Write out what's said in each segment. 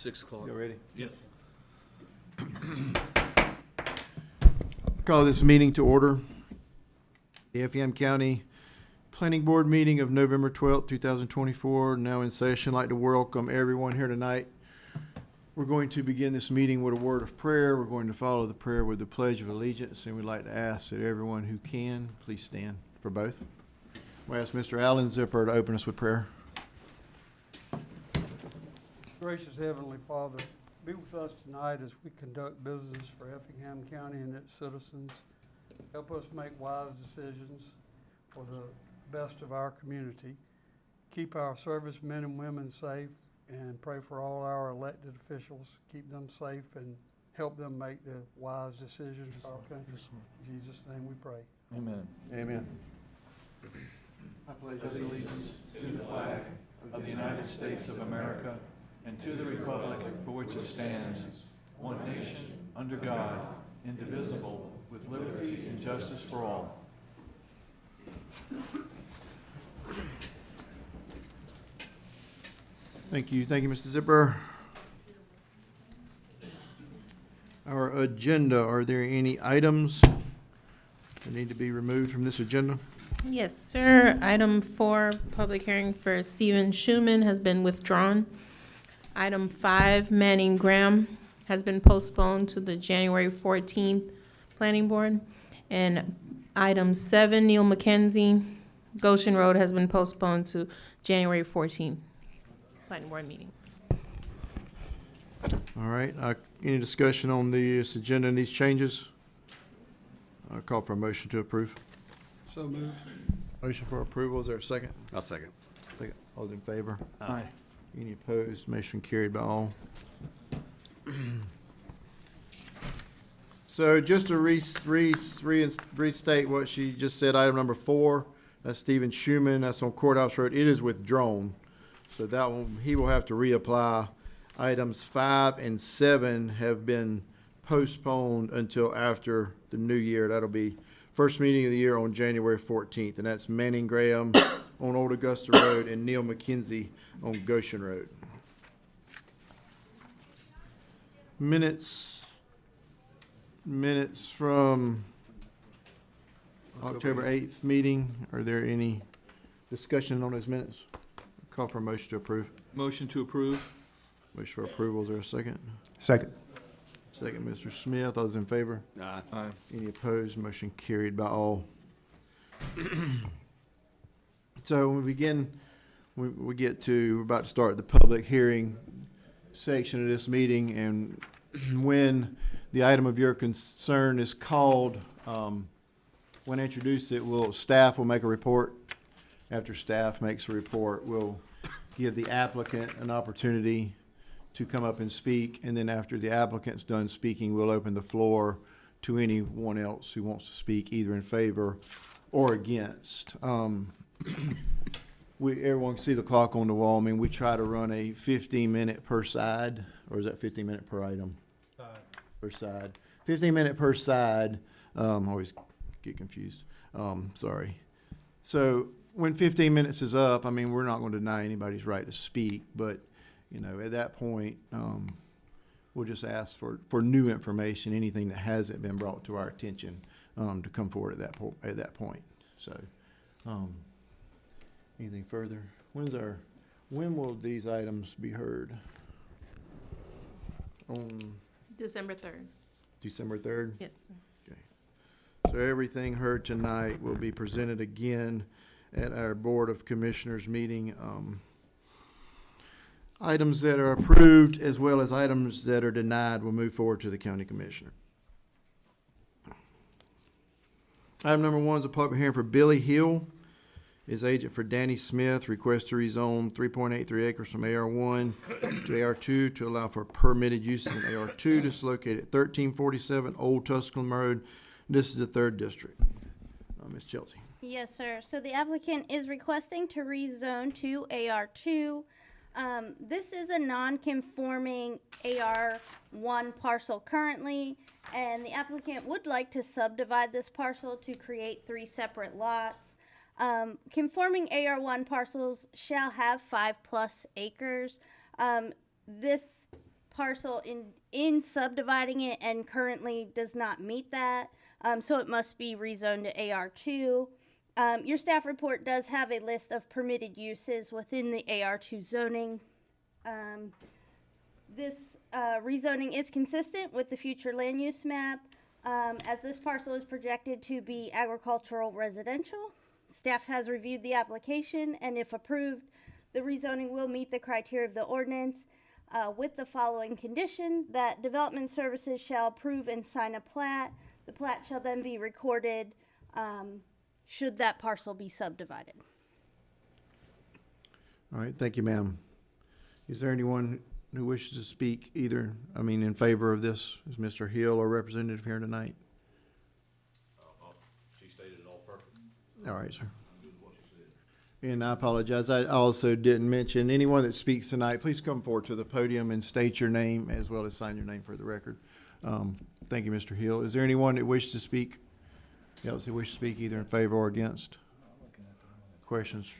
6 o'clock. You ready? Yes. Call this meeting to order. The Effingham County Planning Board meeting of November 12th, 2024, now in session. I'd like to welcome everyone here tonight. We're going to begin this meeting with a word of prayer. We're going to follow the prayer with the Pledge of Allegiance, and we'd like to ask that everyone who can, please stand for both. We'll ask Mr. Alan Zipper to open us with prayer. Gracious Heavenly Father, be with us tonight as we conduct business for Effingham County and its citizens. Help us make wise decisions for the best of our community. Keep our servicemen and women safe, and pray for all our elected officials. Keep them safe and help them make the wise decisions for our country. In Jesus' name we pray. Amen. Amen. I pledge Allegiance to the flag of the United States of America and to the republic for which it stands, one nation, under God, indivisible, with liberty and justice for all. Thank you. Thank you, Mr. Zipper. Our agenda, are there any items that need to be removed from this agenda? Yes, sir. Item 4, public hearing for Stephen Schuman has been withdrawn. Item 5, Manning Graham, has been postponed to the January 14th Planning Board. And item 7, Neil McKenzie, Goshen Road, has been postponed to January 14th Planning Board meeting. All right. Any discussion on this agenda and these changes? I'll call for a motion to approve. So moved. Motion for approval. Is there a second? I'll second. Second. All those in favor? Aye. Any opposed? Motion carried by all. So just to restate what she just said, item number 4, that's Stephen Schuman, that's on Courthouse Road. It is withdrawn. So that one, he will have to reapply. Items 5 and 7 have been postponed until after the new year. That'll be first meeting of the year on January 14th, and that's Manning Graham on Old Augusta Road and Neil McKenzie on Goshen Road. Minutes from October 8th meeting. Are there any discussion on those minutes? Call for a motion to approve. Motion to approve. Motion for approval. Is there a second? Second. Second, Mr. Smith. All those in favor? Aye. Any opposed? Motion carried by all. So when we begin, we get to, we're about to start the public hearing section of this meeting, and when the item of your concern is called, when introduced, staff will make a report. After staff makes a report, we'll give the applicant an opportunity to come up and speak, and then after the applicant's done speaking, we'll open the floor to anyone else who wants to speak, either in favor or against. Everyone can see the clock on the wall. I mean, we try to run a 15-minute per side, or is that 15-minute per item? Per side. 15-minute per side. Always get confused. Sorry. So when 15 minutes is up, I mean, we're not going to deny anybody's right to speak, but you know, at that point, we'll just ask for new information, anything that hasn't been brought to our attention, to come forward at that point. So, anything further? When will these items be heard? On December 3rd. December 3rd? Yes, sir. Okay. So everything heard tonight will be presented again at our Board of Commissioners meeting. Items that are approved as well as items that are denied will move forward to the county commissioner. Item number 1 is a public hearing for Billy Hill. His agent for Danny Smith requests to rezone 3.83 acres from AR1 to AR2 to allow for permitted uses in AR2. This is located at 1347 Old Tusculum Road. This is the 3rd district. Ms. Chelsea. Yes, sir. So the applicant is requesting to rezone to AR2. This is a non-conforming AR1 parcel currently, and the applicant would like to subdivide this parcel to create 3 separate lots. Conforming AR1 parcels shall have 5+ acres. This parcel in subdividing it and currently does not meet that. So it must be rezoned to AR2. Your staff report does have a list of permitted uses within the AR2 zoning. This rezoning is consistent with the future land use map, as this parcel is projected to be agricultural residential. Staff has reviewed the application, and if approved, the rezoning will meet the criteria of the ordinance with the following condition: that Development Services shall approve and sign a plat. The plat shall then be recorded should that parcel be subdivided. All right, thank you, ma'am. Is there anyone who wishes to speak in favor of this? Is Mr. Hill or representative here tonight? She stated it all perfect. All right, sir. I'm doing what she said. And I apologize, I also didn't mention, anyone that speaks tonight, please come forward to the podium and state your name as well as sign your name for the record. Thank you, Mr. Hill. Is there anyone that wishes to speak? Else that wishes to speak either in favor or against? Questions?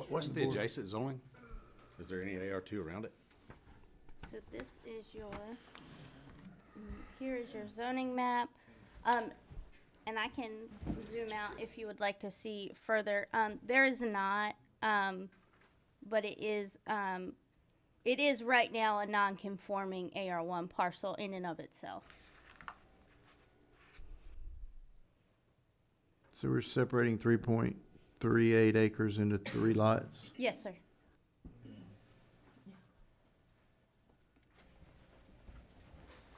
What's the adjacent zoning? Is there any AR2 around it? So this is here is your zoning map. And I can zoom out if you would like to see further. There is not, but it is right now a non-conforming AR1 parcel in and of itself. So we're separating 3.38 acres into 3 lots? Yes, sir.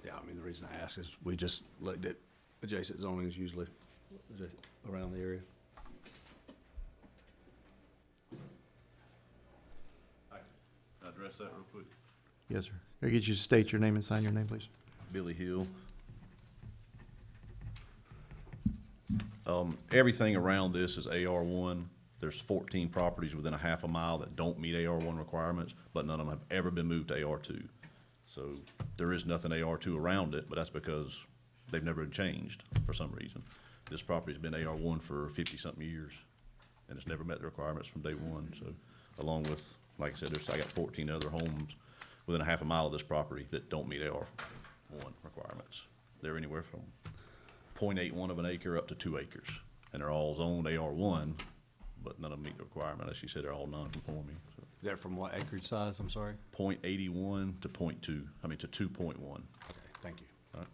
Yeah, I mean, the reason I ask is we just looked at adjacent zonings usually around the area. Can I address that real quick? Yes, sir. Can I get you to state your name and sign your name, please? Billy Hill. Everything around this is AR1. There's 14 properties within a half a mile that don't meet AR1 requirements, but none of them have ever been moved to AR2. So there is nothing AR2 around it, but that's because they've never changed for some reason. This property's been AR1 for 50-something years, and it's never met the requirements from day one. So along with, like I said, I got 14 other homes within a half a mile of this property that don't meet AR1 requirements. They're anywhere from 0.81 of an acre up to 2 acres, and they're all zoned AR1, but none of them meet the requirement. As you said, they're all non-conforming. So They're from what acreage size, I'm sorry? 0.81 to 2.1. Okay, thank you. All right.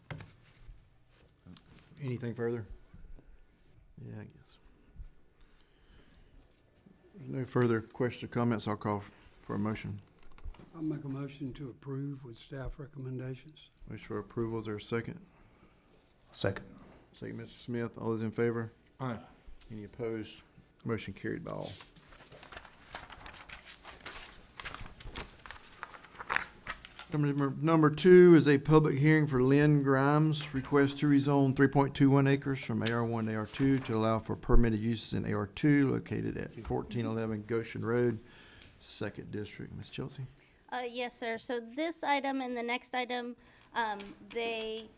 Anything further? Yeah, I guess. There's no further questions or comments. I'll call for a motion. I'll make a motion to approve with staff recommendations. Motion for approval. Is there a second? Second. Second, Mr. Smith. All those in favor? Aye. Any opposed? Motion carried by all. Number 2 is a public hearing for Lynn Grimes' request to rezone 3.21 acres from AR1 to AR2 to allow for permitted uses in AR2 located at 1411 Goshen Road, 2nd District. Ms. Chelsea? Yes, sir. So this item and the next item, they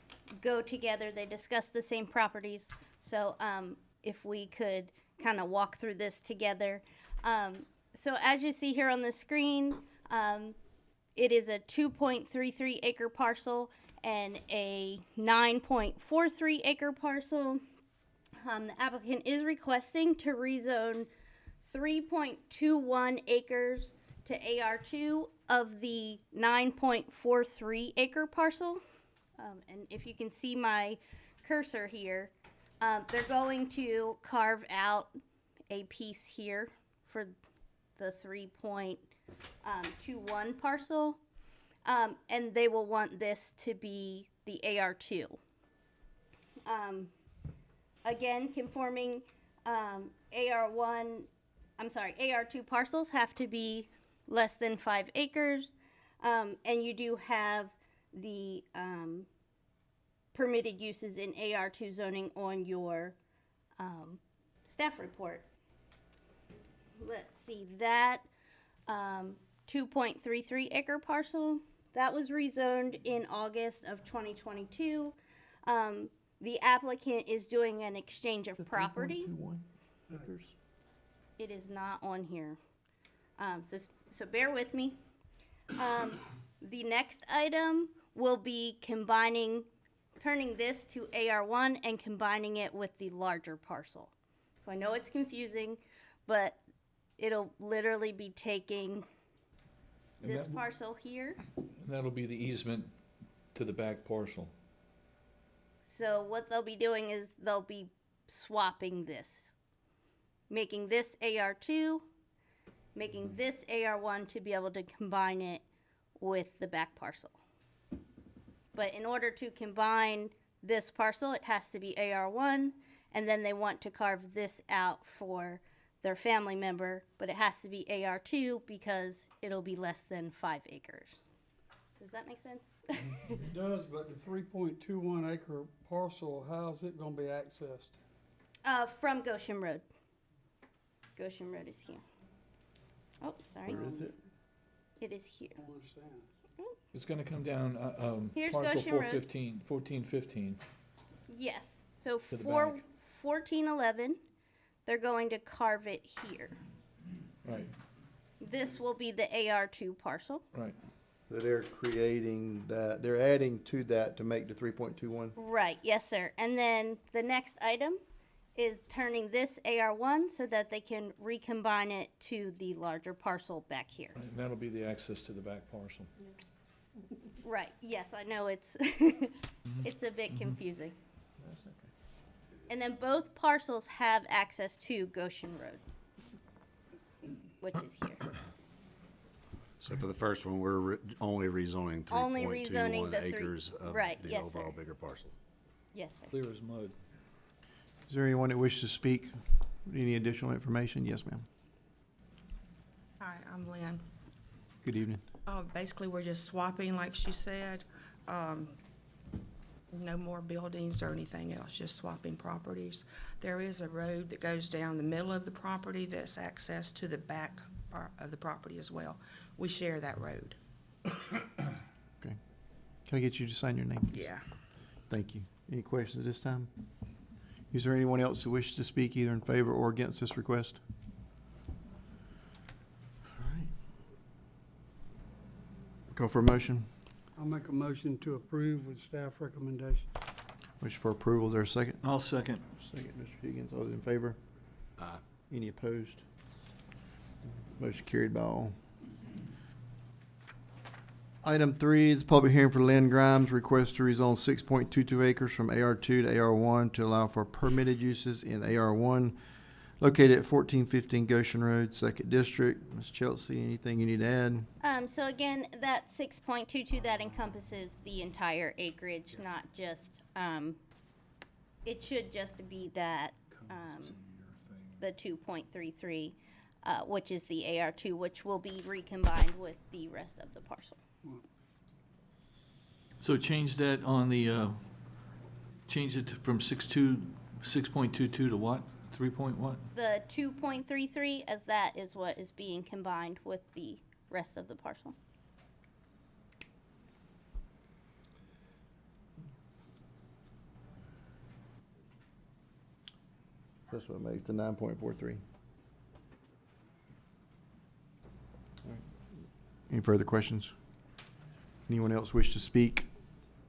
go together. They discuss the same properties. So if we could kind of walk through this together. So as you see here on the screen, it is a 2.33 acre parcel and a 9.43 acre parcel. The applicant is requesting to rezone 3.21 acres to AR2 of the 9.43 acre parcel. And if you can see my cursor here, they're going to carve out a piece here for the 3.21 parcel, and they will want this to be the AR2. Again, conforming AR2 parcels have to be less than 5 acres, and you do have the permitted uses in AR2 zoning on your staff report. Let's see, that 2.33 acre parcel, that was rezoned in August of 2022. The applicant is doing an exchange of property. 3.21 acres? It is not on here. So bear with me. The next item will be turning this to AR1 and combining it with the larger parcel. So I know it's confusing, but it'll literally be taking And this that- parcel here. That'll be the easement to the back parcel. So what they'll be doing is they'll be swapping this, making this AR2, making this AR1 to be able to combine it with the back parcel. But in order to combine this parcel, it has to be AR1, and then they want to carve this out for their family member, but it has to be AR2 because it'll be less than 5 acres. Does that make sense? It does, but the 3.21 acre parcel, how's it gonna be accessed? From Goshen Road. Goshen Road is here. Oh, sorry. Where is it? It is here. I don't understand. It's gonna come down, Here's parcel Goshen Road. 1415. Yes. So the for back. 1411, they're going to carve it here. Right, This will be the AR2 parcel. right. So they're creating that, they're adding to that to make the 3.21. Right, yes, sir. And then the next item is turning this AR1 so that they can recombine it to the larger parcel back here. Right, that'll be the access to the back parcel. Right, yes, I know it's, it's a bit confusing. And then both parcels have access to Goshen Road, which is here. So for the first one, we're only rezoning Only rezoning 3.21 the acres of right, the yes, overall sir. bigger parcel. Yes, sir. Clear as mud. Is there anyone that wishes to speak? Any additional information? Yes, ma'am. Hi, I'm Lynn. Good evening. Basically, we're just swapping, like she said. No more buildings or anything else, just swapping properties. There is a road that goes down the middle of the property that's access to the back part of the property as well. We share that road. Okay. Can I get you to sign your name? Yeah. Thank you. Any questions at this time? Is there anyone else who wishes to speak either in favor or against this request? All right. Go for a motion. I'll make a motion to approve with staff recommendation. Wish for approval. Is there a second? I'll second. Second, Mr. Higgins. All those in favor? Aye. Any opposed? Motion carried by all. Item 3 is public hearing for Lynn Grimes, request to rezone 6.22 acres from AR2 to AR1 to allow for permitted uses in AR1 located at 1415 Goshen Road, 2nd District. Ms. Chelsea, anything you need to add? So again, that 6.22, that encompasses the entire acreage, not just, it should just be that, the 2.33, which is the AR2, which will be recombined with the rest of the parcel. So change that on the, change it from 6.22 to what? 3 point what? The 2.33, as that is what is being combined with the rest of the parcel. That's what makes the 9.43. Any further questions? Anyone else wish to speak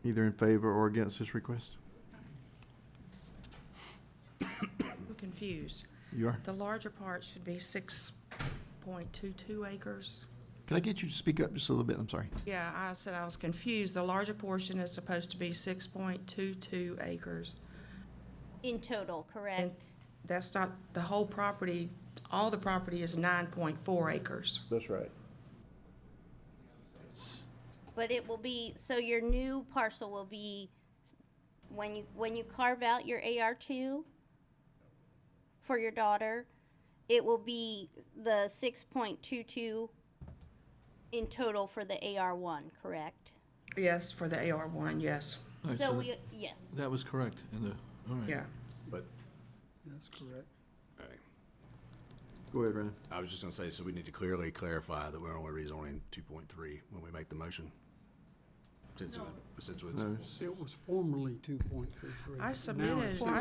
either in favor or against this request? I'm confused. You are? The larger part should be 6.22 acres. Can I get you to speak up just a little bit? I'm sorry. Yeah, I said I was confused. The larger portion is supposed to be 6.22 acres. In total, And correct? that's not the whole property. All the property is 9.4 acres. That's right. But it will be, so your new parcel will be, when you carve out your AR2 for your daughter, it will be the 6.22 in total for the AR1, correct? Yes, for the AR1, yes. All right, So so we, yes. that was correct in the, all right. Yeah. But, That's correct. all right, Go ahead, Ryan. I was just gonna say, so we need to clearly clarify that we're only rezoning 2.3 when we make the motion. Since it's, No. It was formerly 2.33. I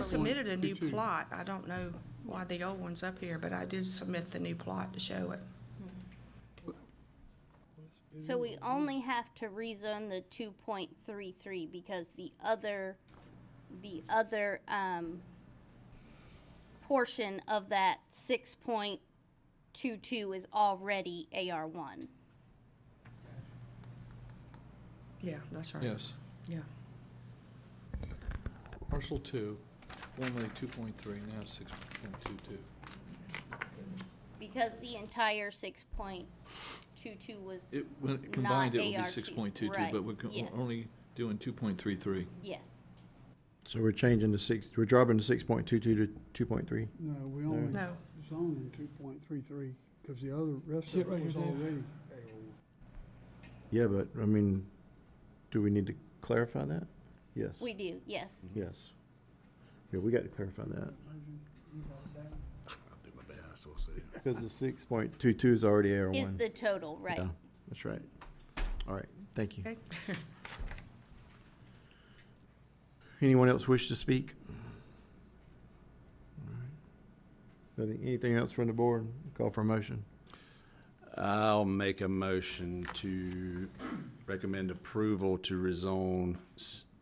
submitted a new plot. I don't know why the old one's up here, but I did submit the new plot to show it. So we only have to rezone the 2.33 because the other portion of that 6.22 is already AR1. Yeah, that's right. Yes. Yeah. Parcel 2, formerly 2.3, now 6.22. Because the entire 6.22 was, When combined, it would be AR2, 6.22, right, but we're yes. only doing 2.33. yes. So we're changing we're dropping the 6.22 to 2.3? No, we only No. zoning 2.33, because the other, rest of it was already Yeah, but, I mean, do we need to clarify that? Yes. We do, yes. Yes. Yeah, we got to clarify that. I'll do my best, we'll see. Because the 6.22 is already AR1. Is the total, right? Yeah, that's right. All right, thank you. Okay. Anyone else wish to speak? All right. Anything else from the board? Call for a motion. I'll make a motion to recommend approval to rezone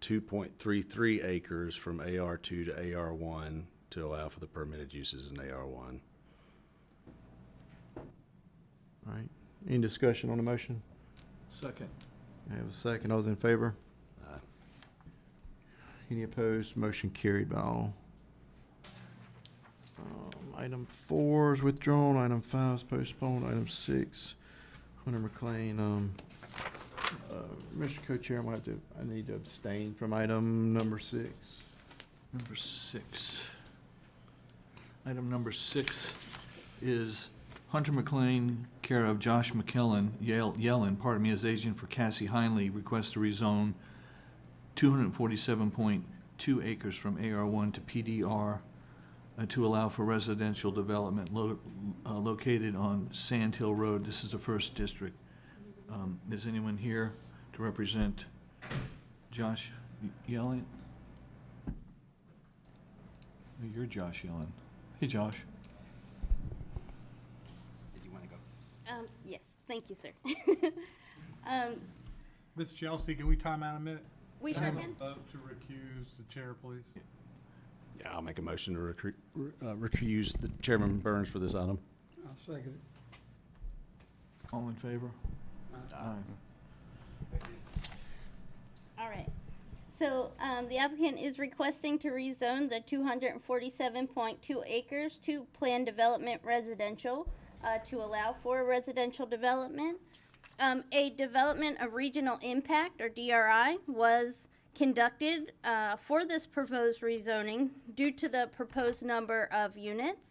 2.33 acres from AR2 to AR1 to allow for the permitted uses in AR1. All right, any discussion on the motion? Second. I have a second. All those in favor? Aye. Any opposed? Motion carried by all. Item 4 is withdrawn. Item 5 is postponed. Item 6, Hunter McLean. Mr. Co-Chair, I need to abstain from item number 6. Number 6. Item number 6 is Hunter McLean, care of Josh McKellen, Yellen, as agent for Cassie Heinley, requests to rezone 247.2 acres from AR1 to PDR to allow for residential development located on Sand Hill Road. This is the first district. Is anyone here to represent Josh Yellen? Oh, you're Josh Yellen. Hey, Josh. Did you want to go? Yes, thank you, sir. Ms. Chelsea, can we time out a minute? We sure can. Vote to recuse the chair, please. Yeah, I'll make a motion to recuse the Chairman Burns for this item. I'll second it. All in favor? Aye. All right. So, the applicant is requesting to rezone the 247.2 acres to planned development residential, to allow for residential development. A development of regional impact, or DRI, was conducted for this proposed rezoning due to the proposed number of units.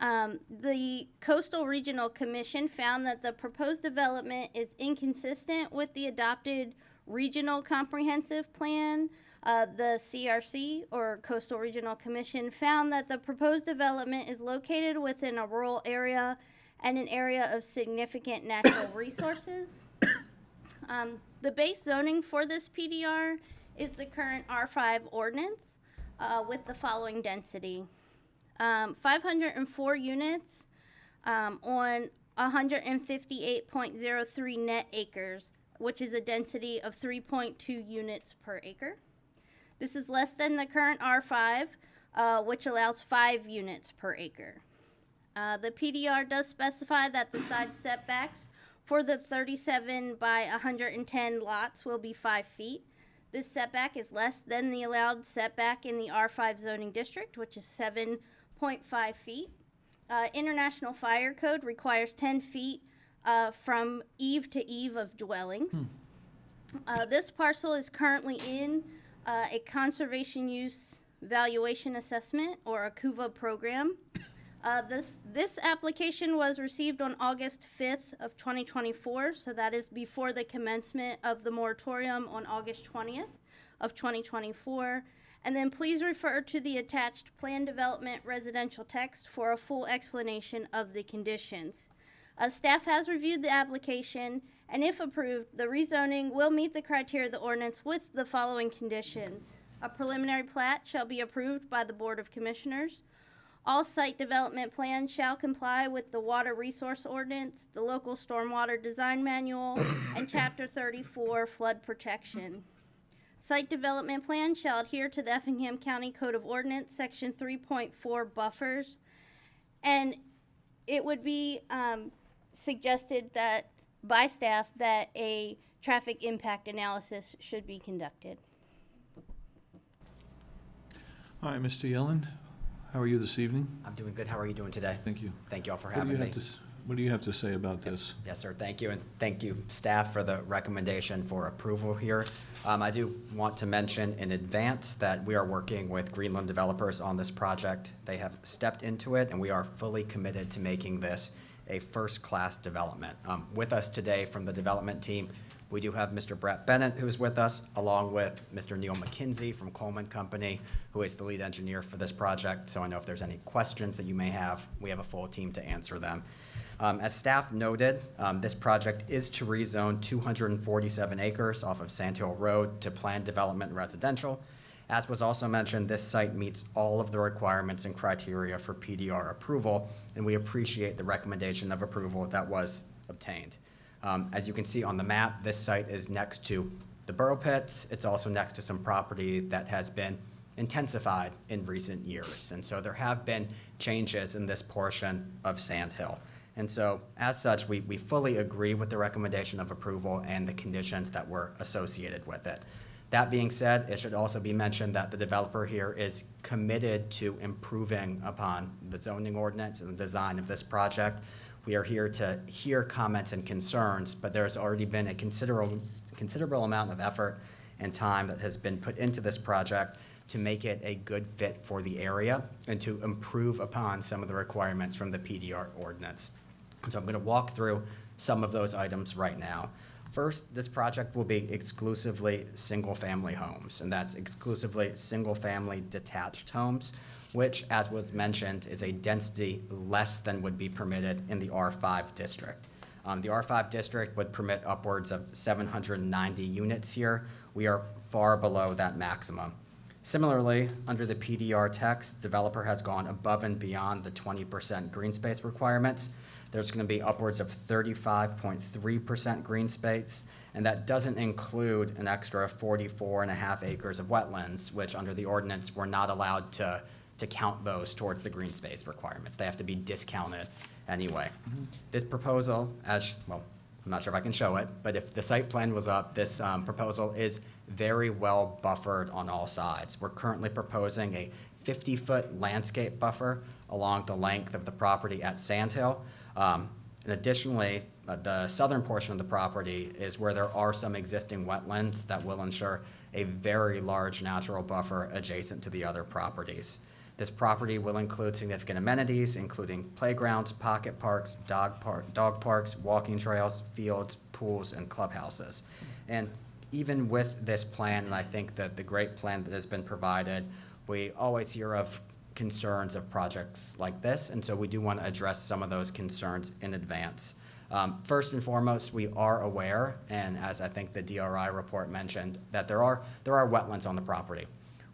The Coastal Regional Commission found that the proposed development is inconsistent with the adopted Regional Comprehensive Plan. The CRC, or Coastal Regional Commission, found that the proposed development is located within a rural area and an area of significant natural resources. The base zoning for this PDR is the current R5 ordinance with the following density. 504 units on 158.03 net acres, which is a density of 3.2 units per acre. This is less than the current R5, which allows 5 units per acre. The PDR does specify that the side setbacks for the 37 by 110 lots will be 5 feet. This setback is less than the allowed setback in the R5 zoning district, which is 7.5 feet. International Fire Code requires 10 feet from eave to eave of dwellings. This parcel is currently in a conservation use valuation assessment, or a CUVA program. This application was received on August 5th of 2024, so that is before the commencement of the moratorium on August 20th of 2024. And then please refer to the attached plan development residential text for a full explanation of the conditions. Staff has reviewed the application, and if approved, the rezoning will meet the criteria of the ordinance with the following conditions. A preliminary plat shall be approved by the Board of Commissioners. All site development plans shall comply with the Water Resource Ordinance, the local Stormwater Design Manual, and Chapter 34 Flood Protection. Site development plans shall adhere to the Effingham County Code of Ordinance, Section 3.4 buffers. And it would be suggested that by staff that a traffic impact analysis should be conducted. All right, Mr. Yellen, how are you this evening? I'm doing good. How are you doing today? Thank you. Thank you all for What do having you me. have to, what do you have to say about this? Yes, sir. Thank you. And thank you, staff, for the recommendation for approval here. I do want to mention in advance that we are working with Greenland developers on this project. They have stepped into it, and we are fully committed to making this a first-class development. With us today from the development team, we do have Mr. Brett Bennett, who's with us, along with Mr. Neil McKinsey from Coleman Company, who is the lead engineer for this project. So I know if there's any questions that you may have, we have a full team to answer them. As staff noted, this project is to rezone 247 acres off of Sand Hill Road to planned development residential. As was also mentioned, this site meets all of the requirements and criteria for PDR approval, and we appreciate the recommendation of approval that was obtained. As you can see on the map, this site is next to the borough pits. It's also next to some property that has been intensified in recent years. And so there have been changes in this portion of Sand Hill. And so as such, we fully agree with the recommendation of approval and the conditions that were associated with it. That being said, it should also be mentioned that the developer here is committed to improving upon the zoning ordinance and the design of this project. We are here to hear comments and concerns, but there's already been a considerable amount of effort and time that has been put into this project to make it a good fit for the area and to improve upon some of the requirements from the PDR ordinance. So I'm going to walk through some of those items right now. First, this project will be exclusively single-family homes, and that's exclusively single-family detached homes, which, as was mentioned, is a density less than would be permitted in the R5 district. The R5 district would permit upwards of 790 units here. We are far below that maximum. Similarly, under the PDR text, the developer has gone above and beyond the 20% green space requirements. There's going to be upwards of 35.3% green space, and that doesn't include an extra 44.5 acres of wetlands, which under the ordinance, we're not allowed to count those towards the green space requirements. They have to be discounted anyway. This proposal, well, I'm not sure if I can show it, but if the site plan was up, this proposal is very well buffered on all sides. We're currently proposing a 50-foot landscape buffer along the length of the property at Sand Hill. And additionally, the southern portion of the property is where there are some existing wetlands that will ensure a very large natural buffer adjacent to the other properties. This property will include significant amenities, including playgrounds, pocket parks, dog parks, walking trails, fields, pools, and clubhouses. And even with this plan, and I think that the great plan that has been provided, we always hear of concerns of projects like this, and so we do want to address some of those concerns in advance. First and foremost, we are aware, and as I think the DRI report mentioned, that there are wetlands on the property.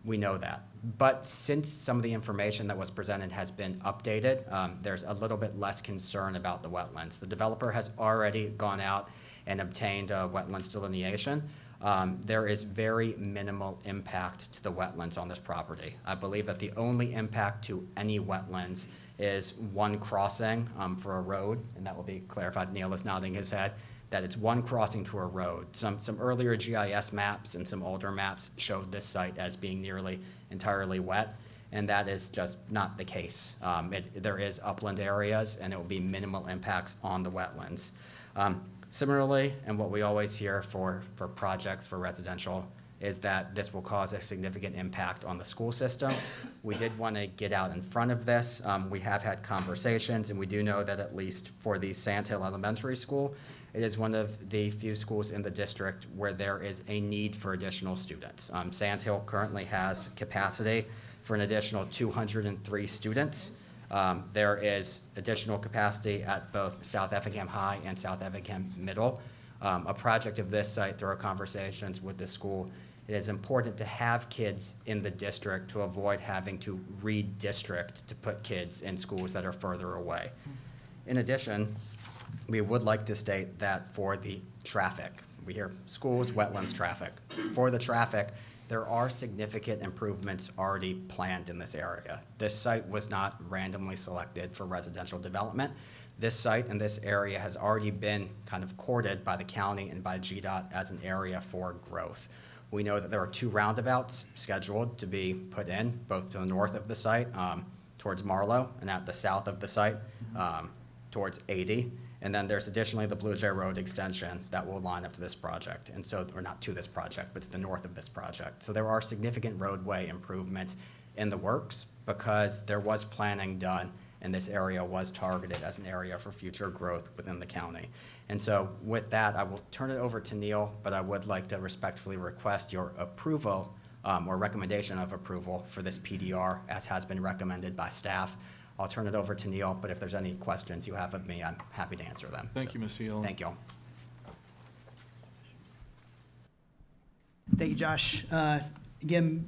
We know that. But since some of the information that was presented has been updated, there's a little bit less concern about the wetlands. The developer has already gone out and obtained a wetlands delineation. There is very minimal impact to the wetlands on this property. I believe that the only impact to any wetlands is one crossing for a road, and that will be clarified. Neil is nodding his head, that it's one crossing to a road. Some earlier GIS maps and some older maps showed this site as being nearly entirely wet, and that is just not the case. There is upland areas, and it will be minimal impacts on the wetlands. Similarly, and what we always hear for projects for residential is that this will cause a significant impact on the school system. We did want to get out in front of this. We have had conversations, and we do know that at least for the Sand Hill Elementary School, it is one of the few schools in the district where there is a need for additional students. Sand Hill currently has capacity for an additional 203 students. There is additional capacity at both South Effingham High and South Effingham Middle. A project of this site, through our conversations with the school, It is important to have kids in the district to avoid having to redistrict to put kids in schools that are further away. In addition, we would like to state that for the traffic, we hear schools, wetlands, traffic. For the traffic, there are significant improvements already planned in this area. This site was not randomly selected for residential development. This site and this area has already been kind of courted by the county and by GDOT as an area for growth. We know that there are 2 roundabouts scheduled to be put in, both to the north of the site, towards Marlow, and at the south of the site, towards 80. And then there's additionally the Blue Jay Road extension that will line up to this project. And so, or not to this project, but to the north of this project. So there are significant roadway improvements in the works because there was planning done and this area was targeted as an area for future growth within the county. And so with that, I will turn it over to Neil, but I would like to respectfully request your approval or recommendation of approval for this PDR as has been recommended by staff. I'll turn it over to Neil, but if there's any questions you have of me, I'm happy to answer them. Thank you, Mr. Yellen. Thank you. Thank you, Josh. Again,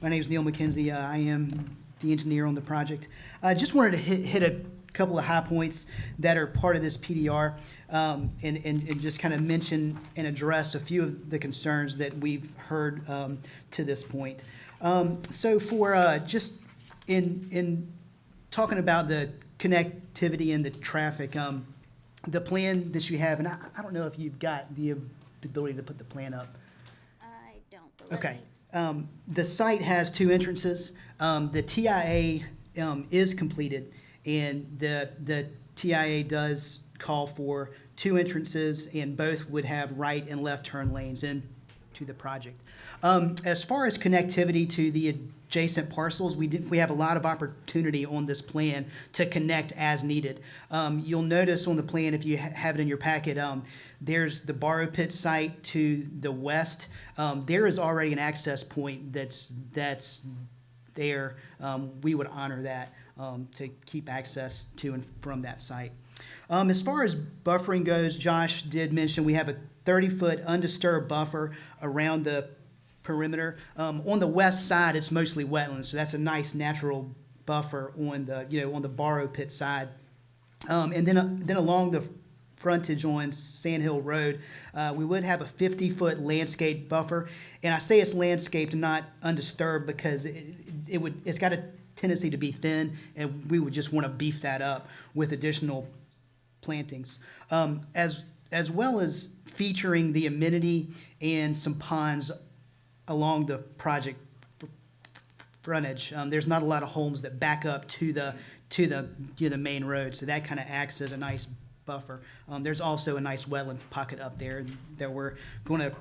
my name is Neil McKenzie. I am the engineer on the project. I just wanted to hit a couple of high points that are part of this PDR and just kind of mention and address a few of the concerns that we've heard to this point. So for just in talking about the connectivity and the traffic, the plan that you have, and I don't know if you've got the ability to put the plan up. I don't. Okay. The site has 2 entrances. The TIA is completed, and the TIA does call for 2 entrances, and both would have right and left turn lanes into the project. As far as connectivity to the adjacent parcels, we have a lot of opportunity on this plan to connect as needed. You'll notice on the plan, if you have it in your packet, there's the borrow pit site to the west. There is already an access point that's there. We would honor that to keep access to and from that site. As far as buffering goes, Josh did mention we have a 30-foot undisturbed buffer around the perimeter. On the west side, it's mostly wetlands, so that's a nice natural buffer on the borrow pit side. And then along the frontage on Sand Hill Road, we would have a 50-foot landscape buffer. And I say it's landscaped and not undisturbed because it's got a tendency to be thin, and we would just want to beef that up with additional plantings, as well as featuring the amenity and some ponds along the project frontage. There's not a lot of homes that back up to the main road, so that kind of acts as a nice buffer. There's also a nice wetland pocket up there that we're going to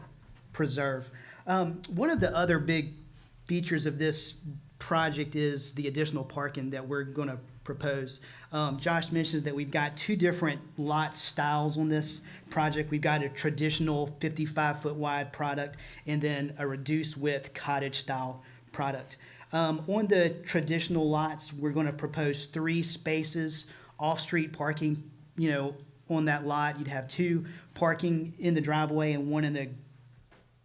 preserve. One of the other big features of this project is the additional parking that we're going to propose. Josh mentions that we've got 2 different lot styles on this project. We've got a traditional 55-foot wide product and then a reduced width cottage style product. On the traditional lots, we're going to propose 3 spaces off-street parking. On that lot, you'd have 2 parking in the driveway and 1 in the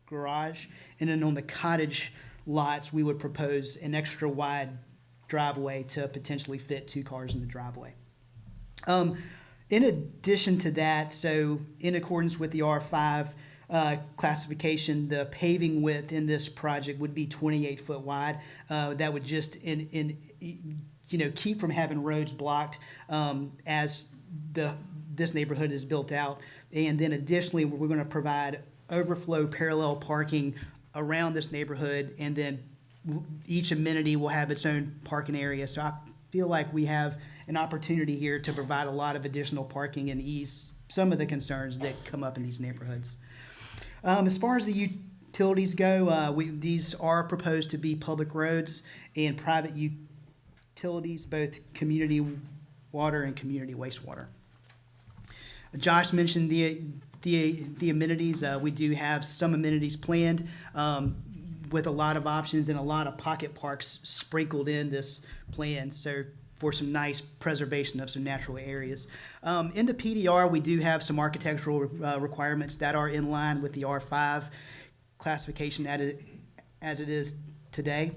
garage. And then on the cottage lots, we would propose an extra wide driveway to potentially fit 2 cars in the driveway. In addition to that, so in accordance with the R5 classification, the paving width in this project would be 28-foot wide. That would just keep from having roads blocked as this neighborhood is built out. And then additionally, we're going to provide overflow parallel parking around this neighborhood, and then each amenity will have its own parking area. So I feel like we have an opportunity here to provide a lot of additional parking and ease some of the concerns that come up in these neighborhoods. As far as the utilities go, these are proposed to be public roads and private utilities, both community water and community wastewater. Josh mentioned the amenities. We do have some amenities planned with a lot of options and a lot of pocket parks sprinkled in this plan, so for some nice preservation of some natural areas. In the PDR, we do have some architectural requirements that are in line with the R5 classification as it is today.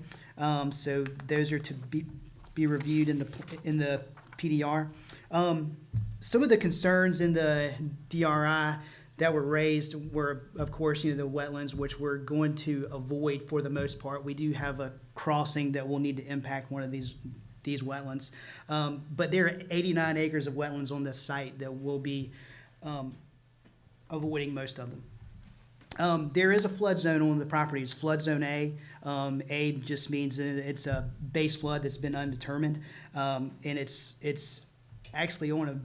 So those are to be reviewed in the PDR. Some of the concerns in the DRI that were raised were, of course, the wetlands, which we're going to avoid for the most part. We do have a crossing that will need to impact one of these wetlands. But there are 89 acres of wetlands on this site that will be avoiding most of them. There is a flood zone on the property. It's flood zone A. A just means that it's a base flood that's been undetermined. And it's actually on a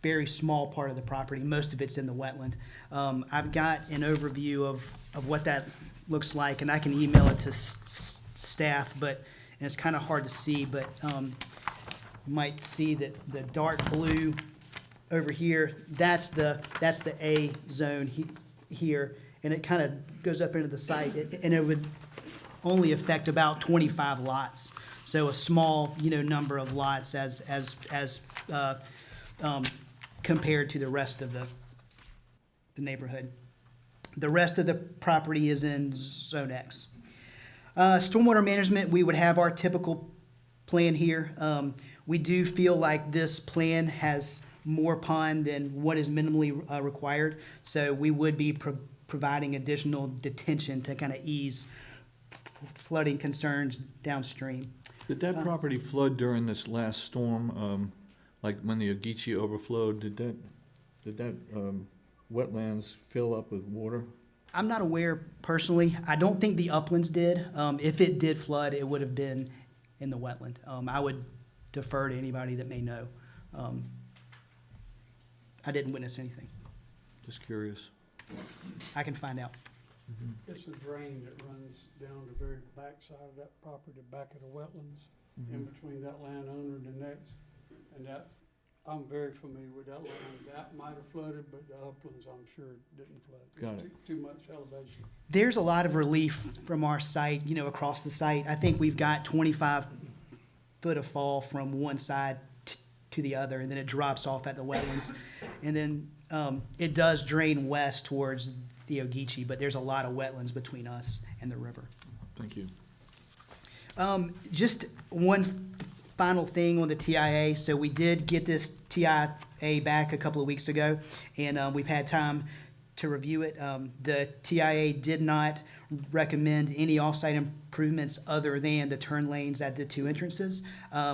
very small part of the property. Most of it's in the wetland. I've got an overview of what that looks like, and I can email it to staff, and it's kind of hard to see, but you might see that the dark blue over here, that's the A zone here, and it kind of goes up into the site, and it would only affect about 25 lots. So a small, number of lots as compared to the rest of the neighborhood. The rest of the property is in Zone X. Stormwater management, we would have our typical plan here. We do feel like this plan has more pond than what is minimally required, so we would be providing additional detention to kind of ease flooding concerns downstream. Did that property flood during this last storm, like when the Ogeechee overflowed? Did that wetlands fill up with water? I'm not aware personally. I don't think the uplands did. If it did flood, it would have been in the wetland. I would defer to anybody that may know. I didn't witness anything. Just curious. I can find out. It's a drain that runs down the very back side of that property, back of the wetlands, in between that landowner and the next. And that, I'm very familiar with that land. That might have flooded, but the uplands, I'm sure, didn't flood. Got It's too much elevation. There's a lot of relief from our site, across the site. I think we've got 25 foot of fall from one side to the other, and then it drops off at the wetlands. And then it does drain west towards the Ogeechee, but there's a lot of wetlands between us and the river. Thank you. Just one final thing on the TIA. So we did get this TIA back a couple of weeks ago, and we've had time to review it. The TIA did not recommend any off-site improvements other than the turn lanes at the two entrances.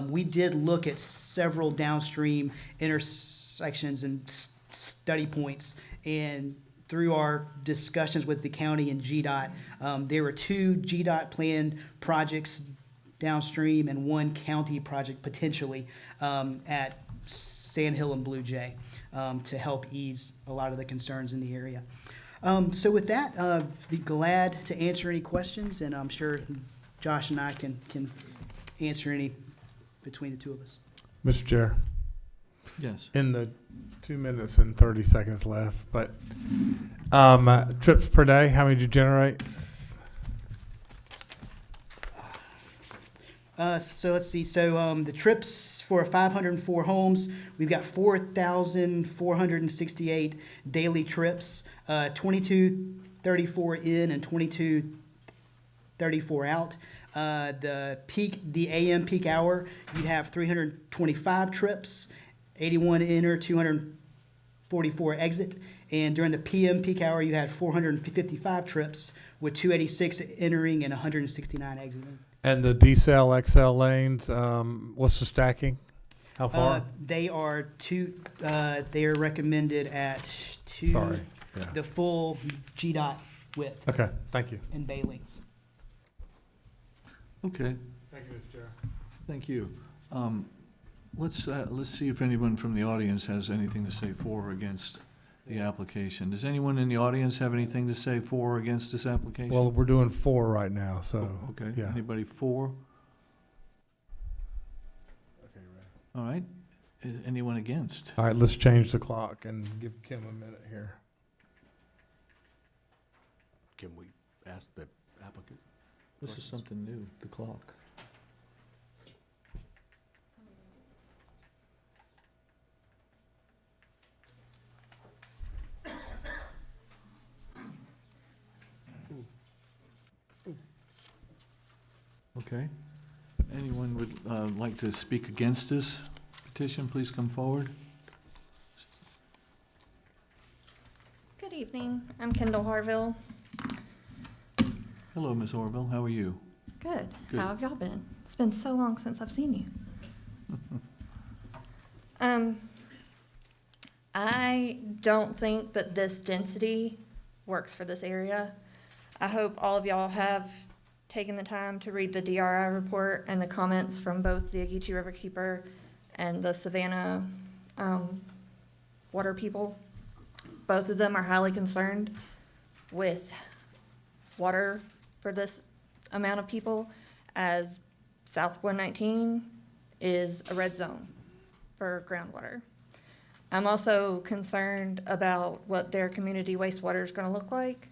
We did look at several downstream intersections and study points, and through our discussions with the county and GDOT, there were two GDOT planned projects downstream and one county project potentially at Sand Hill and Blue Jay to help ease a lot of the concerns in the area. So with that, be glad to answer any questions, and I'm sure Josh and I can answer any between the two of us. Mr. Chair, Yes. in the 2 minutes and 30 seconds left, but trips per day, how many did you generate? So let's see. So the trips for 504 homes, we've got 4,468 daily trips, 2234 in and 2234 out. The AM peak hour, you'd have 325 trips, 81 enter, 244 exit. And during the PM peak hour, you had 455 trips with 286 entering and 169 exiting. And the D-cell, XL lanes, what's the stacking? How far? They are they are recommended at two, Sorry. Yeah. the full GDOT width Okay, thank you. and bay lengths. Okay, Thank you, Mr. Chair. thank you. Let's see if anyone from the audience has anything to say for or against the application. Does anyone in the audience have anything to say for or against this application? Well, we're doing 4 right now, so. Okay, yeah. anybody for? Okay, right. All right, anyone against? All right, let's change the clock and give Kim a minute here. Can we ask the applicant? This is something new, the clock. Okay. Anyone would like to speak against this petition, please come forward. Good evening. I'm Kendall Harville. Hello, Ms. Orville, how are you? Good. Good. How have y'all been? It's been so long since I've seen you. I don't think that this density works for this area. I hope all of y'all have taken the time to read the DRI report and the comments from both the Ogeechee Riverkeeper and the Savannah water people. Both of them are highly concerned with water for this amount of people, as South 119 is a red zone for groundwater. I'm also concerned about what their community wastewater is going to look like.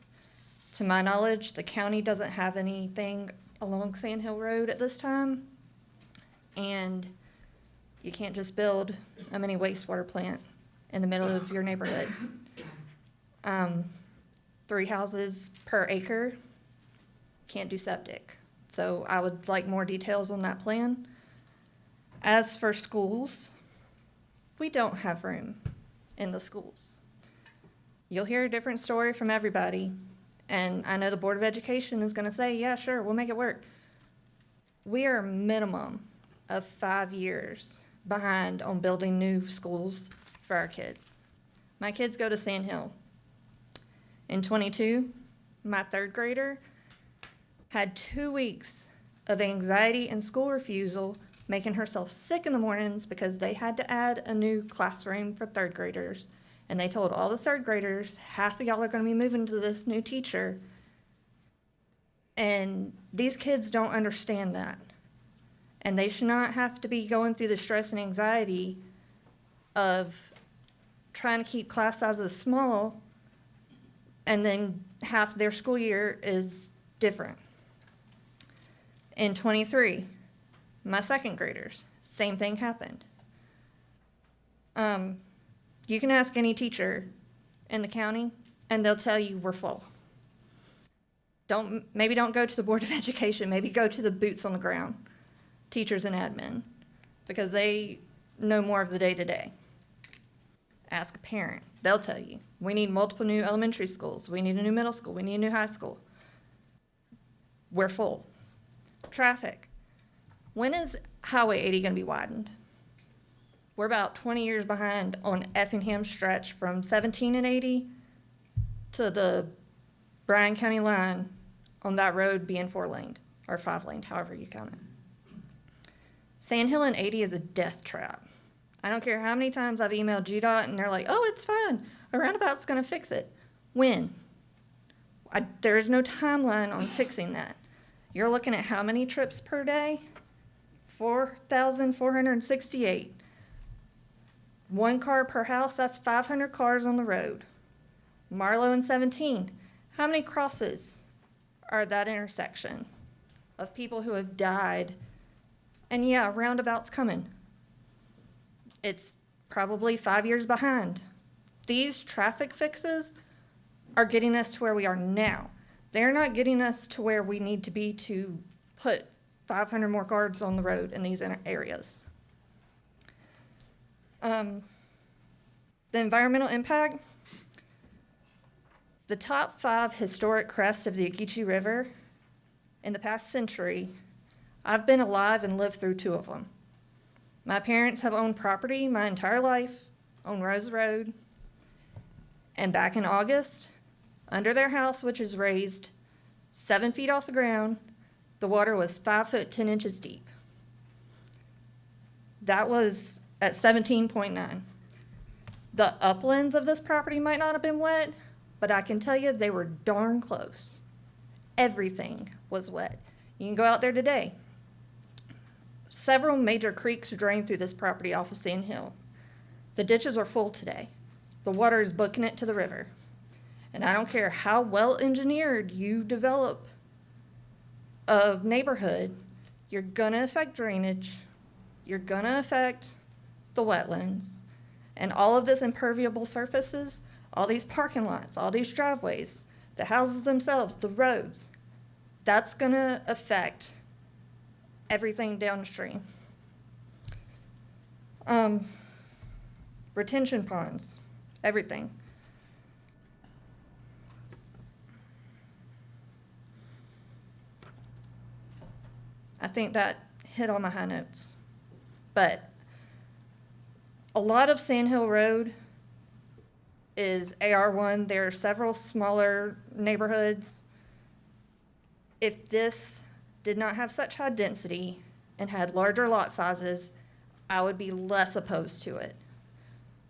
To my knowledge, the county doesn't have anything along Sand Hill Road at this time, and you can't just build a mini wastewater plant in the middle of your neighborhood. 3 houses per acre, can't do septic. So I would like more details on that plan. As for schools, we don't have room in the schools. You'll hear a different story from everybody, and I know the Board of Education is gonna say, yeah, sure, we'll make it work. We are a minimum of 5 years behind on building new schools for our kids. My kids go to Sand Hill. In 22, my 3rd grader had 2 weeks of anxiety and school refusal, making herself sick in the mornings because they had to add a new classroom for 3rd graders. And they told all the 3rd graders, half of y'all are gonna be moving to this new teacher. And these kids don't understand that. And they should not have to be going through the stress and anxiety of trying to keep class sizes small, and then half their school year is different. In 23, my 2nd graders, same thing happened. You can ask any teacher in the county, and they'll tell you we're full. Maybe don't go to the Board of Education, maybe go to the boots on the ground, teachers and admin, because they know more of the day-to-day. Ask a parent, they'll tell you, we need multiple new elementary schools, we need a new middle school, we need a new high school. We're full. Traffic. When is Highway 80 gonna be widened? We're about 20 years behind on Effingham stretch from 17 and 80 to the Bryan County line on that road being 4-laned or 5-laned, however you count it. Sand Hill and 80 is a death trap. I don't care how many times I've emailed GDOT and they're like, oh, it's fine. A roundabout's gonna fix it. When? There is no timeline on fixing that. You're looking at how many trips per day? 4,468. 1 car per house, that's 500 cars on the road. Marlowe and 17, how many crosses are at that intersection of people who have died? And yeah, roundabout's coming. It's probably 5 years behind. These traffic fixes are getting us to where we are now. They're not getting us to where we need to be to put 500 more cars on the road in these areas. The environmental impact, the top 5 historic crests of the Ogeechee River in the past century, I've been alive and lived through 2 of them. My parents have owned property my entire life on Rose Road, and back in August, under their house, which is raised 7 feet off the ground, the water was 5 foot 10 inches deep. That was at 17.9. The uplands of this property might not have been wet, but I can tell you they were darn close. Everything was wet. You can go out there today. Several major creeks drain through this property off of Sand Hill. The ditches are full today. The water is booking it to the river. And I don't care how well engineered you develop a neighborhood, you're gonna affect drainage, you're gonna affect the wetlands, and all of this impermeable surfaces, all these parking lots, all these driveways, the houses themselves, the roads, that's gonna affect everything downstream. Retention ponds, everything. I think that hit all my high notes. But a lot of Sand Hill Road is AR1. There are several smaller neighborhoods. If this did not have such high density and had larger lot sizes, I would be less opposed to it.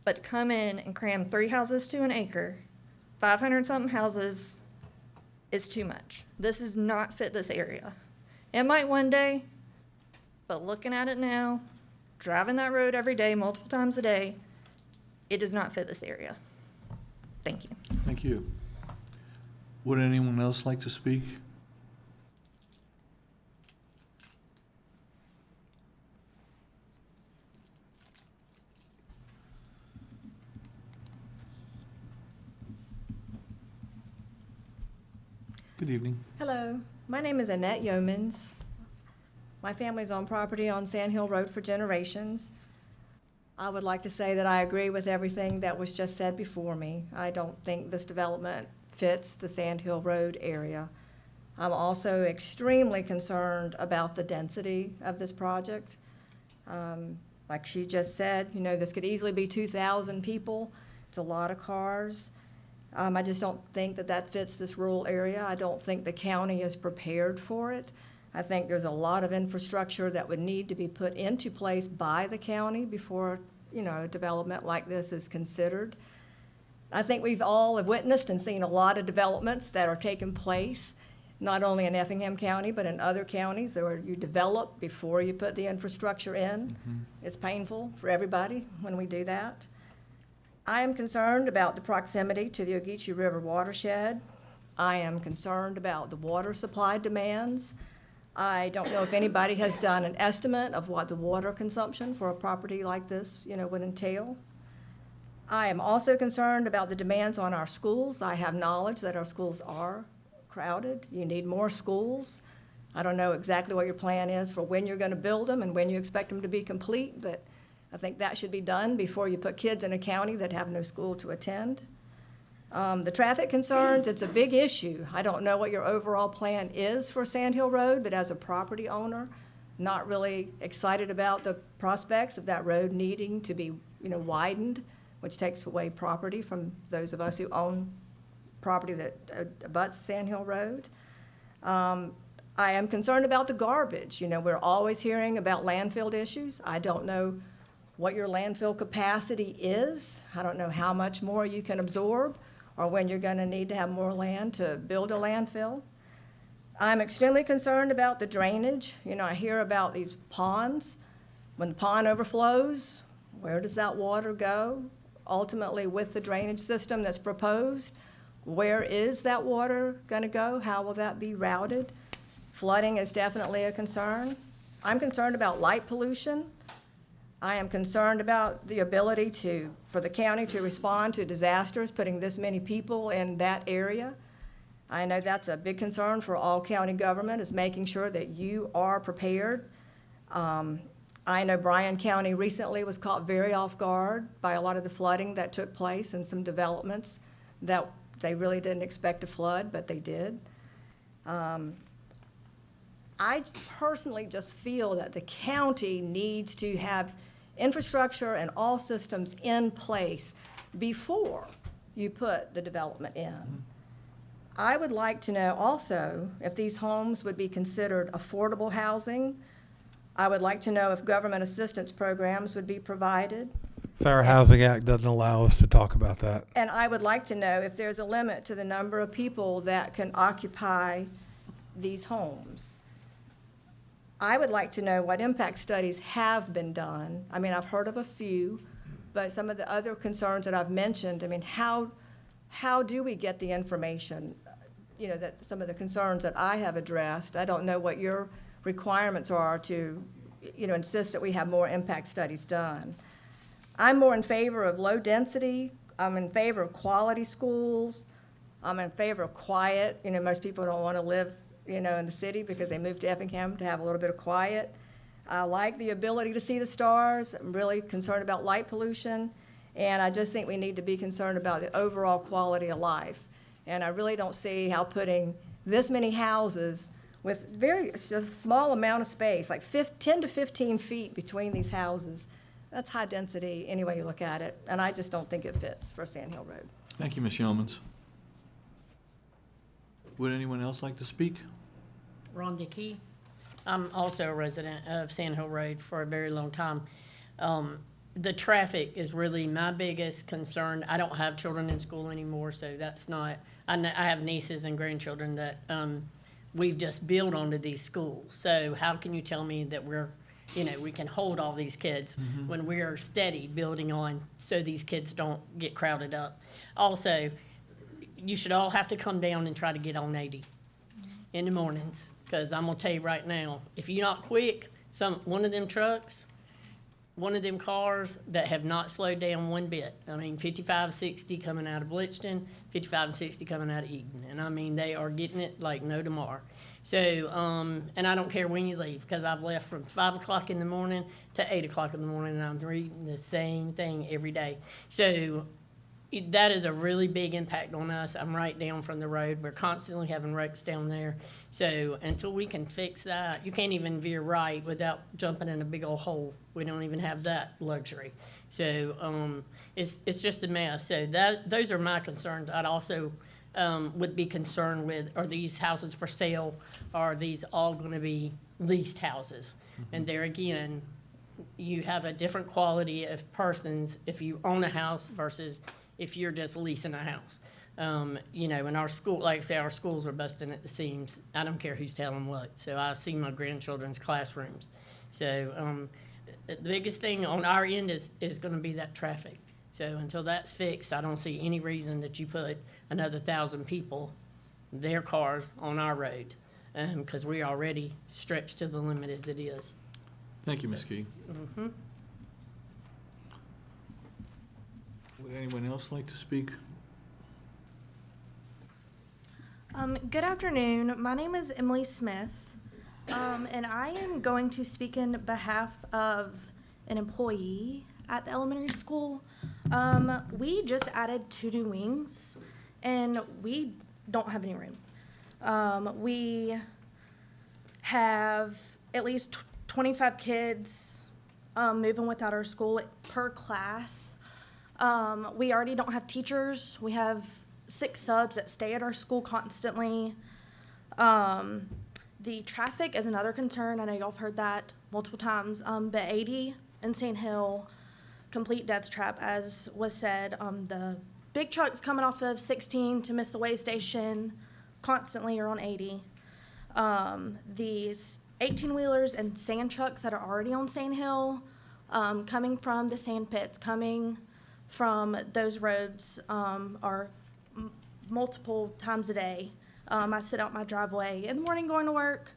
But come in and cram 3 houses to an acre, 500-something houses is too much. This does not fit this area. It might one day, but looking at it now, driving that road every day, multiple times a day, it does not fit this area. Thank you. Thank you. Would anyone else like to speak? Good evening. Hello, my name is Annette Yanes. My family's owned property on Sand Hill Road for generations. I would like to say that I agree with everything that was just said before me. I don't think this development fits the Sand Hill Road area. I'm also extremely concerned about the density of this project. Like she just said, you know, this could easily be 2,000 people. It's a lot of cars. I just don't think that that fits this rural area. I don't think the county is prepared for it. I think there's a lot of infrastructure that would need to be put into place by the county before, you know, development like this is considered. I think we've all have witnessed and seen a lot of developments that are taking place, not only in Effingham County, but in other counties where you develop before you put the infrastructure in. Mm-hmm. It's painful for everybody when we do that. I am concerned about the proximity to the Ogeechee River watershed. I am concerned about the water supply demands. I don't know if anybody has done an estimate of what the water consumption for a property like this, you know, would entail. I am also concerned about the demands on our schools. I have knowledge that our schools are crowded. You need more schools. I don't know exactly what your plan is for when you're going to build them and when you expect them to be complete, but I think that should be done before you put kids in a county that have no school to attend. The traffic concerns, it's a big issue. I don't know what your overall plan is for Sand Hill Road, but as a property owner, not really excited about the prospects of that road needing to be, you know, widened, which takes away property from those of us who own property that abuts Sand Hill Road. I am concerned about the garbage. You know, we're always hearing about landfill issues. I don't know what your landfill capacity is. I don't know how much more you can absorb or when you're going to need to have more land to build a landfill. I'm extremely concerned about the drainage. You know, I hear about these ponds. When the pond overflows, where does that water go? Ultimately, with the drainage system that's proposed, where is that water going to go? How will that be routed? Flooding is definitely a concern. I'm concerned about light pollution. I am concerned about the ability for the county to respond to disasters, putting this many people in that area. I know that's a big concern for all county government, is making sure that you are prepared. I know Bryan County recently was caught very off guard by a lot of the flooding that took place and some developments that they really didn't expect to flood, but they did. I personally just feel that the county needs to have infrastructure and all systems in place before you put the development in. I would like to know also if these homes would be considered affordable housing. I would like to know if government assistance programs would be provided. Fair Housing Act doesn't allow us to talk about that. And I would like to know if there's a limit to the number of people that can occupy these homes. I would like to know what impact studies have been done. I mean, I've heard of a few, but some of the other concerns that I've mentioned, I mean, how do we get the information? You know, that some of the concerns that I have addressed, I don't know what your requirements are to, you know, insist that we have more impact studies done. I'm more in favor of low density. I'm in favor of quality schools. I'm in favor of quiet. You know, most people don't want to live you know, in the city because they moved to Effingham to have a little bit of quiet. I like the ability to see the stars. I'm really concerned about light pollution. And I just think we need to be concerned about the overall quality of life. And I really don't see how putting this many houses with a small amount of space, like 10 to 15 feet between these houses, that's high density any way you look at it. And I just don't think it fits for Sand Hill Road. Thank you, Ms. Yeomans. Would anyone else like to speak? Rhonda Key. I'm also a resident of Sand Hill Road for a very long time. The traffic is really my biggest concern. I don't have children in school anymore, so that's not, I have nieces and grandchildren that we've just built onto these schools. So how can you tell me that we can hold all these kids when we are steady building on so these kids don't get crowded up? Also, you should all have to come down and try to get on 80 in the mornings. Because I'm going to tell you right now, if you're not quick, one of them trucks, one of them cars that have not slowed down one bit. I mean, 55, 60 coming out of Blytchton, 55 and 60 coming out of Eden. And I mean, they are getting it like no tomorrow. So, and I don't care when you leave, because I've left from 5 o'clock in the morning to 8 o'clock in the morning, and I'm reading the same thing every day. So that is a really big impact on us. I'm right down from the road. We're constantly having wrecks down there. So until we can fix that, you can't even veer right without jumping in a big old hole. We don't even have that luxury. So it's just a mess. So those are my concerns. I'd also would be concerned with, are these houses for sale? Are these all going to be leased houses? And there again, you have a different quality of persons if you own a house versus if you're just leasing a house. In our school, like I say, our schools are busting at the seams. I don't care who's telling what. So I see my grandchildren's classrooms. So the biggest thing on our end is going to be that traffic. So until that's fixed, I don't see any reason that you put another 1,000 people, their cars, on our road, because we're already stretched to the limit as it is. Thank you, Ms. Key. Would anyone else like to speak? Good afternoon. My name is Emily Smith, and I am going to speak in behalf of an employee at the elementary school. We just added 2 new wings, and we don't have any room. We have at least 25 kids moving without our school per class. We already don't have teachers. We have 6 subs that stay at our school constantly. The traffic is another concern. I know y'all have heard that multiple times. But 80 in Sand Hill, complete death trap, as was said. The big trucks coming off of 16 to miss the way station constantly are on 80. These 18-wheelers and sand trucks that are already on Sand Hill, coming from the sand pits, coming from those roads, are multiple times a day. I sit out my driveway in the morning going to work,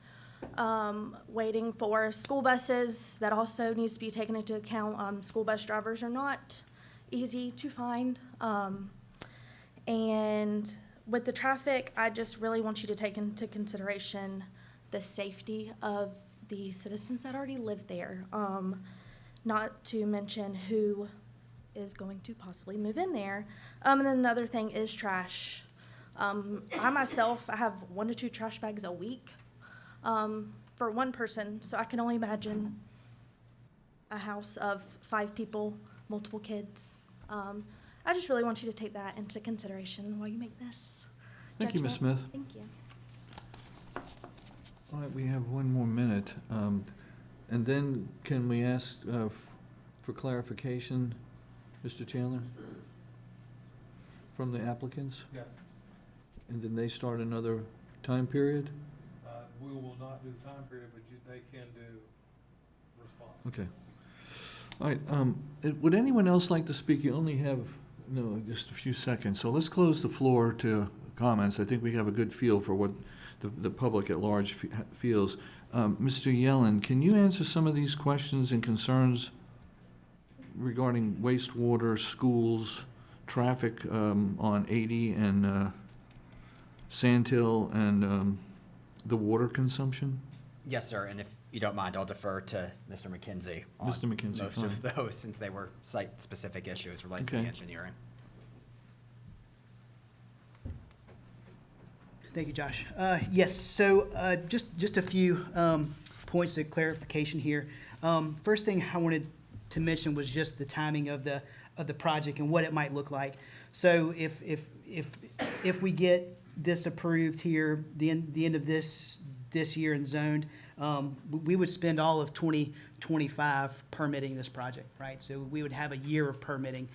waiting for school buses. That also needs to be taken into account. School bus drivers are not easy to find. And with the traffic, I just really want you to take into consideration the safety of the citizens that already live there, not to mention who is going to possibly move in there. And then another thing is trash. I myself, I have 1 to 2 trash bags a week for one person, so I can only imagine a house of 5 people, multiple kids. I just really want you to take that into consideration while you make this Thank you, Ms. judgment. Smith. Thank you. All right, we have 1 more minute. And then can we ask for clarification, Mr. Chandler, from the applicants? Yes. And then they start another time period? We will not do time period, but they can do response. Okay. All right, would anyone else like to speak? You only have, just a few seconds. So let's close the floor to comments. I think we have a good feel for what the public at large feels. Mr. Yellen, can you answer some of these questions and concerns regarding wastewater, schools, traffic on 80 and Sand Hill and the water consumption? Yes, sir, and if you don't mind, I'll defer to Mr. McKenzie on Mr. McKenzie, most of fine. those, since they were site-specific issues related to the Okay. engineering. Thank you, Josh. Yes, so just a few points of clarification here. First thing I wanted to mention was just the timing of the project and what it might look like. So if we get this approved here, the end of this year and zoned, we would spend all of 2025 permitting this project, right? So we would have a year of permitting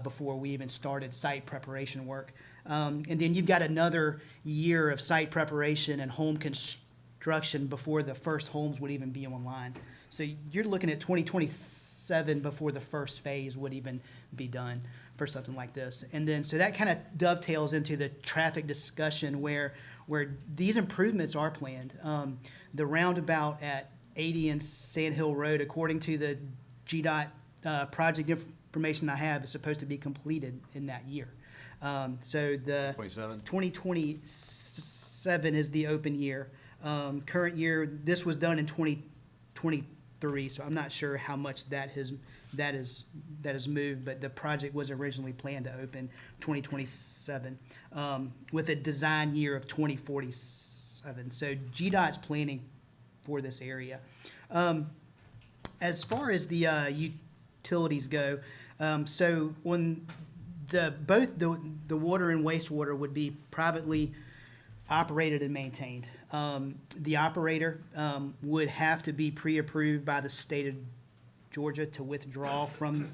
before we even started site preparation work. And then you've got another year of site preparation and home construction before the first homes would even be online. So you're looking at 2027 before the first phase would even be done for something like this. And then, so that kind of dovetails into the traffic discussion where these improvements are planned. The roundabout at 80 and Sand Hill Road, according to the GDOT project information I have, is supposed to be completed in that year. So the 2027 is the open year. Current year, this was done in 2023, so I'm not sure how much that has moved, but the project was originally planned to open 2027 with a design year of 2047. So GDOT's planning for this area. As far as the utilities go, so when both the water and wastewater would be privately operated and maintained. The operator would have to be pre-approved by the state of Georgia to withdraw from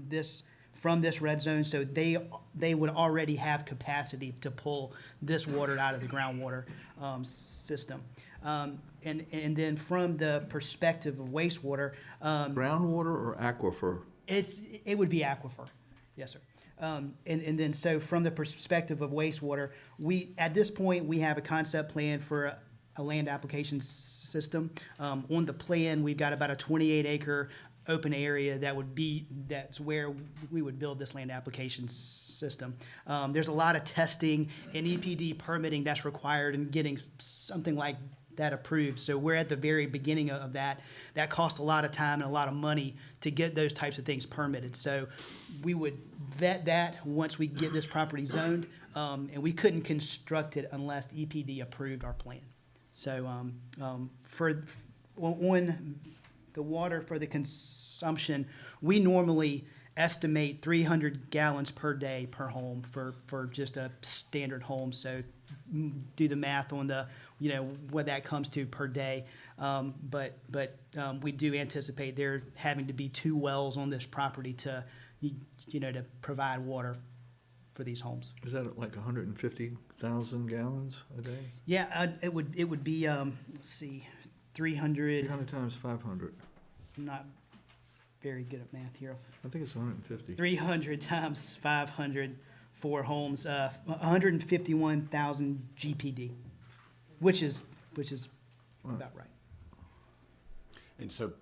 this red zone, so they would already have capacity to pull this water out of the groundwater system. And then from the perspective of wastewater, Groundwater or aquifer? it would be aquifer, yes, sir. And then, so from the perspective of wastewater, at this point, we have a concept plan for a land application system. On the plan, we've got about a 28-acre open area that's where we would build this land application system. There's a lot of testing and EPD permitting that's required in getting something like that approved. So we're at the very beginning of that. That costs a lot of time and a lot of money to get those types of things permitted. So we would vet that once we get this property zoned, and we couldn't construct it unless EPD approved our plan. So on the water for the consumption, we normally estimate 300 gallons per day per home for just a standard home. So do the math on what that comes to per day. But we do anticipate there having to be 2 wells on this property to provide water for these homes. Is that like 150,000 gallons a day? Yeah, it would be, let's see, 300. 300 times 500. I'm not very good at math here. I think it's 150. 300 times 500 for homes, 151,000 GPD, which is about right. And so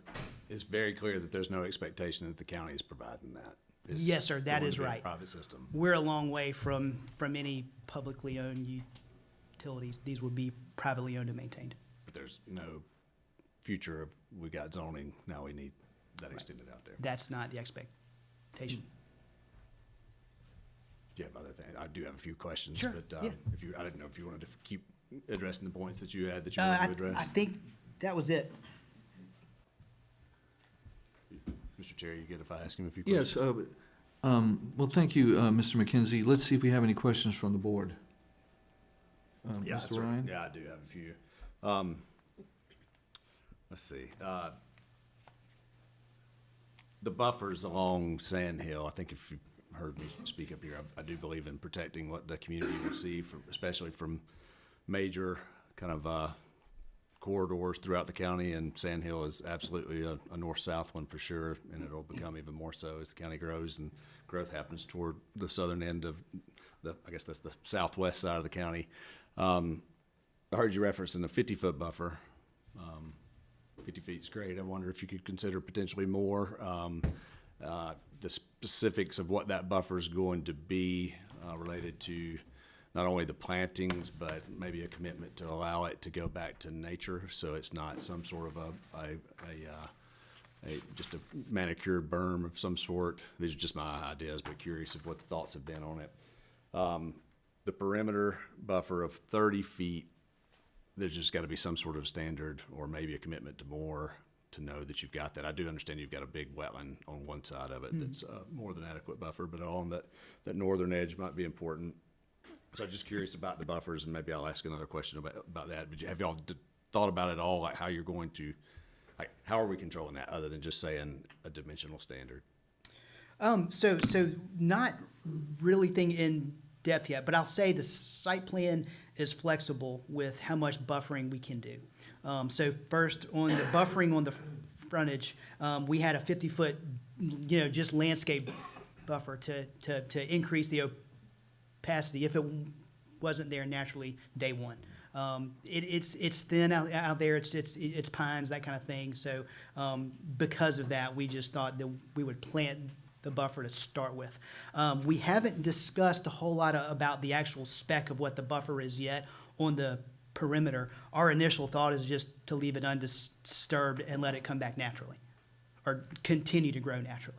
it's very clear that there's no expectation that the county is providing that. It's Yes, sir, that going is to be a right. private system. We're a long way from any publicly owned utilities. These would be privately owned and maintained. But there's no future of, we got zoning, now we need that extended out there. That's not the expectation. Do you have other things? I do have a few questions, Sure, but yeah. I didn't know if you wanted to keep addressing the points that you had that you wanted to address. I think that was it. Mr. Chair, you good if I ask him a few questions? Yes. Well, thank you, Mr. McKenzie. Let's see if we have any questions from the board. Yeah, Mr. sir. Ryan? Yeah, I do have a few. Let's see. The buffers along Sand Hill, I think if you heard me speak up here, I do believe in protecting what the community will see, especially from major kind of corridors throughout the county, and Sand Hill is absolutely a north-south one for sure, and it'll become even more so as the county grows and growth happens toward the southern end of I guess that's the southwest side of the county. I heard you referencing a 50-foot buffer. 50 feet is great. I wonder if you could consider potentially more. The specifics of what that buffer is going to be related to not only the plantings, but maybe a commitment to allow it to go back to nature, so it's not some sort of just a manicured berm of some sort. These are just my ideas, but curious of what the thoughts have been on it. The perimeter buffer of 30 feet, there's just got to be some sort of standard or maybe a commitment to more to know that you've got that. I do understand you've got a big wetland on one side of it that's more than adequate buffer, but along that northern edge might be important. So just curious about the buffers, and maybe I'll ask another question about that. But have y'all thought about it all, like how you're going to, like how are we controlling that other than just saying a dimensional standard? So not really thinking in depth yet, but I'll say the site plan is flexible with how much buffering we can do. So first, on the buffering on the frontage, we had a 50-foot, just landscape buffer to increase the opacity if it wasn't there naturally day one. It's thin out there. It's pines, that kind of thing. So because of that, we just thought that we would plant the buffer to start with. We haven't discussed a whole lot about the actual spec of what the buffer is yet on the perimeter. Our initial thought is just to leave it undisturbed and let it come back naturally, or continue to grow naturally.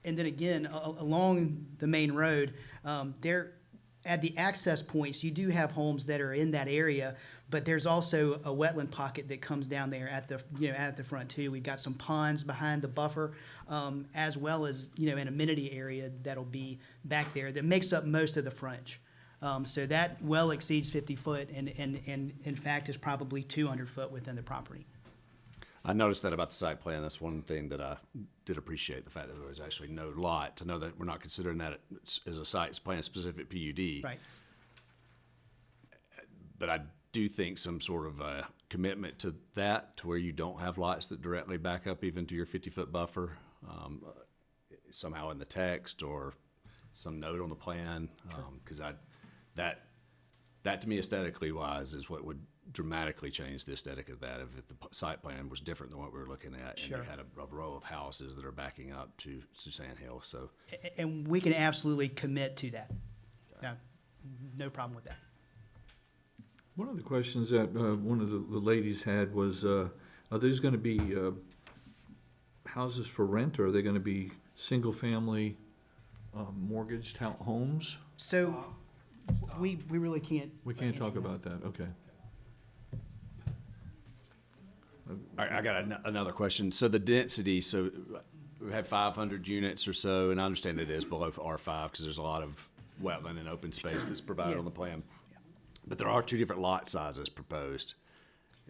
And then again, along the main road, there at the access points, you do have homes that are in that area, but there's also a wetland pocket that comes down there at the front too. We've got some ponds behind the buffer, as well as an amenity area that'll be back there that makes up most of the frontage. So that well exceeds 50 foot, and in fact is probably 200 foot within the property. I noticed that about the site plan. That's one thing that I did appreciate, the fact that there was actually no lot, to know that we're not considering that as a site plan specific PUD. Right. But I do think some sort of a commitment to that, to where you don't have lots that directly back up even to your 50-foot buffer, somehow in the text or some note on the plan, because that to me, aesthetically wise, is what would dramatically change the aesthetic of that if the site plan was different than what we were looking at. Sure. And you had a row of houses that are backing up to Sand Hill. So, And we can absolutely commit to that. No problem with that. One of the questions that one of the ladies had was, are these going to be houses for rent, or are they going to be single-family mortgaged homes? So we really can't. We can't talk about that, okay. I got another question. So the density, so we have 500 units or so, and I understand it is below R5 because there's a lot of wetland and open space that's provided on the plan. But there are two different lot sizes proposed.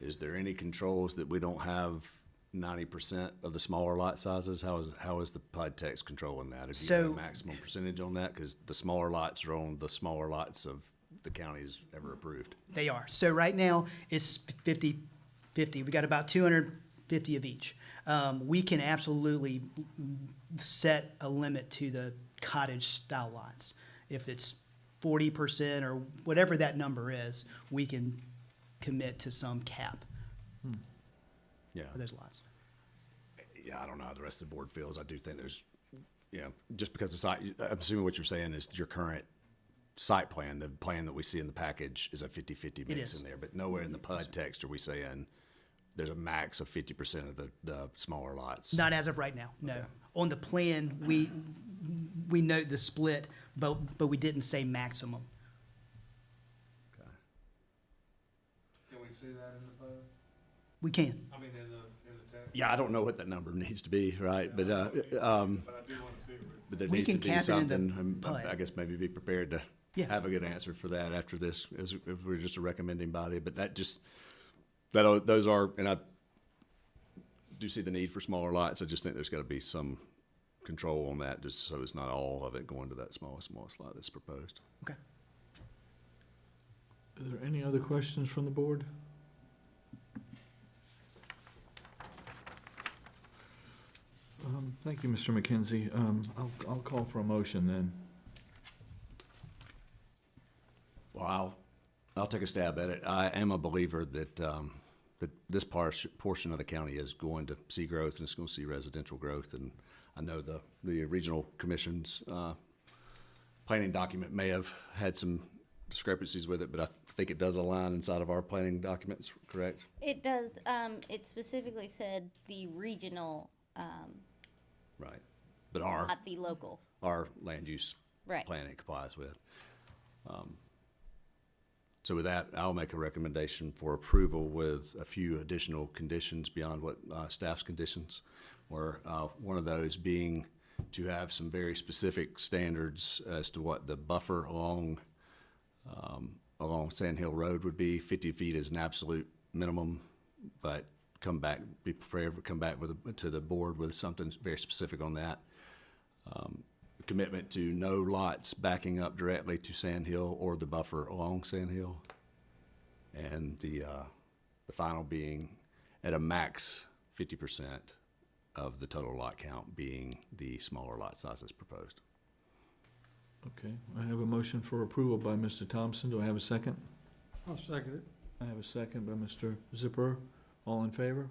Is there any controls that we don't have 90% of the smaller lot sizes? How is the PUD text controlling that? Have you got a maximum percentage on that? Because the smaller lots are on the smaller lots of the counties ever approved. They are. So right now, it's 50-50. We got about 250 of each. We can absolutely set a limit to the cottage-style lots. If it's 40% or whatever that number is, we can commit to some cap for those lots. Yeah, I don't know how the rest of the board feels. I do think there's, just because the site, I'm assuming what you're saying is your current site plan, the plan that we see in the package is a 50-50 mix in there, but nowhere in the PUD text are we saying there's a max of 50% of the smaller lots. Not as of right now, no. Okay. On the plan, we note the split, but we didn't say maximum. Okay. Can we see that in the photo? We can. I mean, in the text? Yeah, I don't know what that number needs to be, right? But But I do want to see it. but there We needs to can be cap it in the something. PUD. I guess maybe be prepared to Yeah. have a good answer for that after this, as if we're just a recommending body. But those are, and I do see the need for smaller lots. I just think there's got to be some control on that, just so it's not all of it going to that smallest lot that's proposed. Okay. Are there any other questions from the board? Thank you, Mr. McKenzie. I'll call for a motion then. Well, I'll take a stab at it. I am a believer that that this portion of the county is going to see growth, and it's going to see residential growth. And I know the regional commission's planning document may have had some discrepancies with it, but I think it does align inside of our planning documents, correct? It does, it specifically said the regional, Right. But our, not the local. our land use Right. plan it complies with. So with that, I'll make a recommendation for approval with a few additional conditions beyond what staff's conditions were. One of those being to have some very specific standards as to what the buffer along Sand Hill Road would be. 50 feet is an absolute minimum, but be prepared to come back to the board with something very specific on that. Commitment to no lots backing up directly to Sand Hill or the buffer along Sand Hill. And the final being at a max 50% of the total lot count being the smaller lot sizes proposed. Okay, I have a motion for approval by Mr. Thompson. Do I have a second? I'll second it. I have a second by Mr. Zipper. All in favor?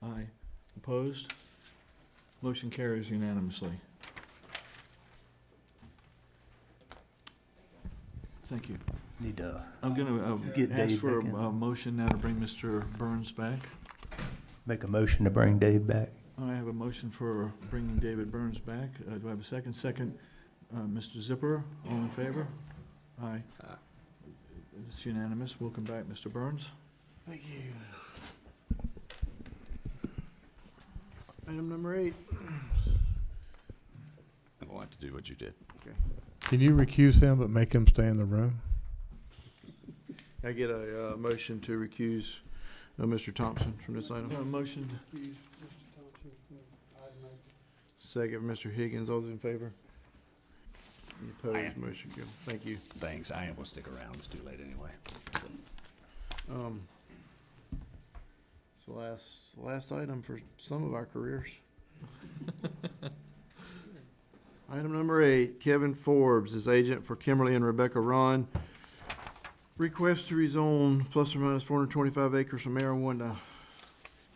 Aye. Opposed? Motion carries unanimously. Thank you. Need to I'm gonna get ask Dave for back in. a motion now to bring Mr. Burns back. make a motion to bring Dave back. I have a motion for bringing David Burns back. Do I have a second? Second, Mr. Zipper. All in favor? Aye. It's unanimous. Welcome back, Mr. Burns. Thank you. Item number 8. I don't like to do what you did. Okay. Can you recuse him but make him stay in the room? I get a motion to recuse Mr. Thompson from this item. Motion. Excuse Mr. Thompson from item 8. Second, Mr. Higgins. All those in favor? Any opposed? Motion carried. Thank you. Thanks. I ain't gonna stick around. It's too late anyway. It's the last item for some of our careers. Item number 8, Kevin Forbes is agent for Kimberly and Rebecca Ron. Request to rezone plus or minus 425 acres from R1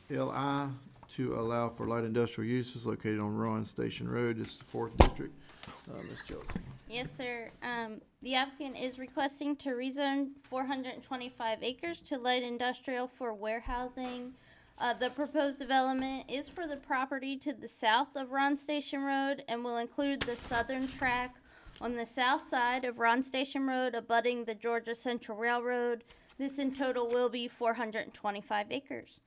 to LI to allow for light industrial uses located on Ron Station Road. This is the 4th district. Ms. Chelsea. Yes, sir. The applicant is requesting to rezone 425 acres to light industrial for warehousing. The proposed development is for the property to the south of Ron Station Road and will include the southern track on the south side of Ron Station Road abutting the Georgia Central Railroad. This in total will be 425 acres.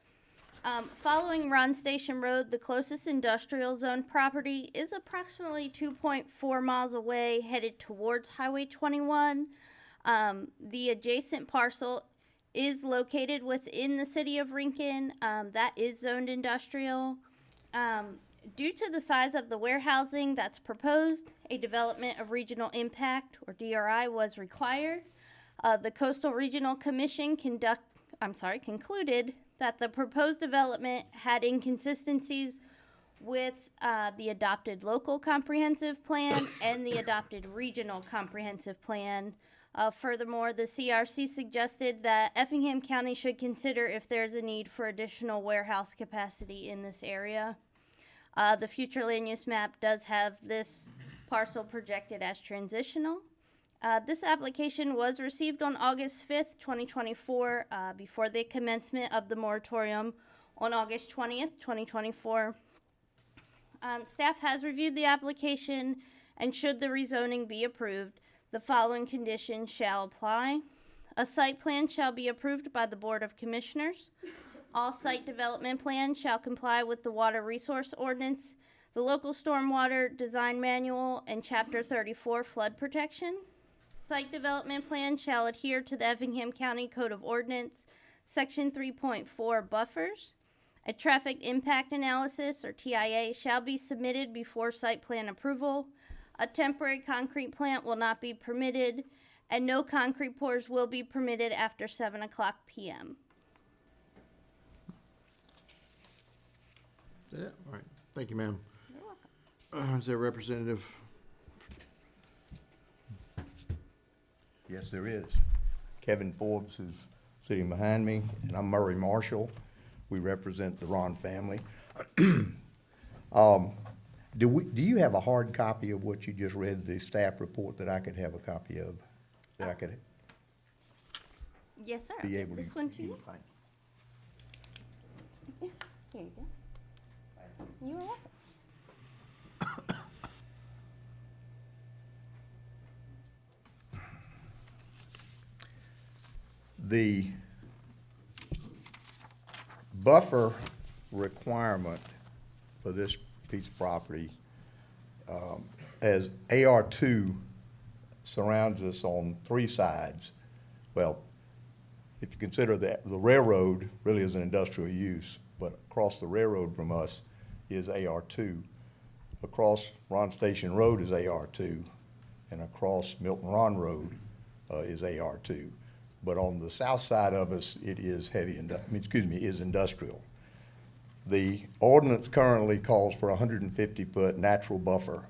Following Ron Station Road, the closest industrial zone property is approximately 2.4 miles away, headed towards Highway 21. The adjacent parcel is located within the city of Rincon. That is zoned industrial. Due to the size of the warehousing that's proposed, a development of regional impact, or DRI, was required. The Coastal Regional Commission concluded that the proposed development had inconsistencies with the adopted local comprehensive plan and the adopted regional comprehensive plan. Furthermore, the CRC suggested that Effingham County should consider if there's a need for additional warehouse capacity in this area. The future land use map does have this parcel projected as transitional. This application was received on August 5th, 2024, before the commencement of the moratorium on August 20th, 2024. Staff has reviewed the application, and should the rezoning be approved, the following conditions shall apply. A site plan shall be approved by the Board of Commissioners. All site development plans shall comply with the Water Resource Ordinance, the Local Stormwater Design Manual, and Chapter 34 Flood Protection. Site development plan shall adhere to the Effingham County Code of Ordinance, Section 3.4 buffers. A traffic impact analysis, or TIA, shall be submitted before site plan approval. A temporary concrete plant will not be permitted, and no concrete pours will be permitted after 7 o'clock p.m. Is that it? All right. Thank you, ma'am. Is there a representative? Yes, there is. Kevin Forbes is sitting behind me, and I'm Murray Marshall. We represent the Ron family. Do you have a hard copy of what you just read, the staff report, that I could have a copy of? That I could Yes, sir. be I'll able give to? this one to you. Thank Here you go. You're welcome. The buffer requirement for this piece of property, as AR2 surrounds us on three sides. Well, if you consider that the railroad really is an industrial use, but across the railroad from us is AR2. Across Ron Station Road is AR2, and across Milton Ron Road is AR2. But on the south side of us, it is is industrial. The ordinance currently calls for a 150-foot natural buffer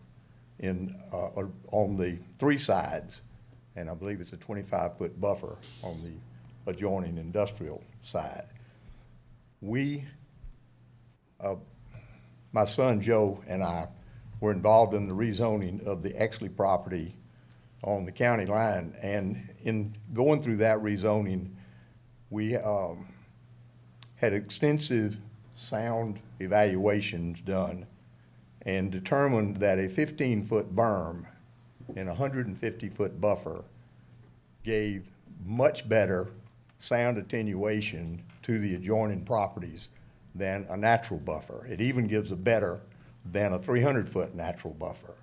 on the three sides, and I believe it's a 25-foot buffer on the adjoining industrial side. My son Joe and I were involved in the rezoning of the Exley property on the county line, and in going through that rezoning, we had extensive sound evaluations done and determined that a 15-foot berm and a 150-foot buffer gave much better sound attenuation to the adjoining properties than a natural buffer. It even gives a better than a 300-foot natural buffer.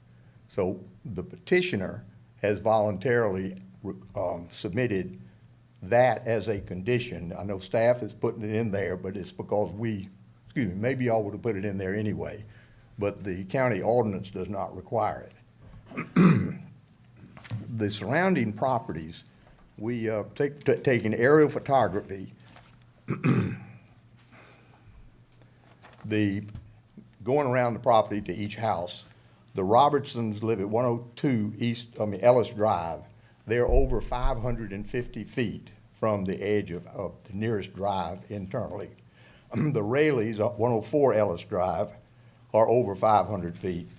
So the petitioner has voluntarily submitted that as a condition. I know staff is putting it in there, but it's because maybe y'all would have put it in there anyway, but the county ordinance does not require it. The surrounding properties, we taking aerial photography, going around the property to each house. The Robertsons live at 102 Ellis Drive. They're over 550 feet from the edge of the nearest drive internally. The Rayleys at 104 Ellis Drive are over 500 feet.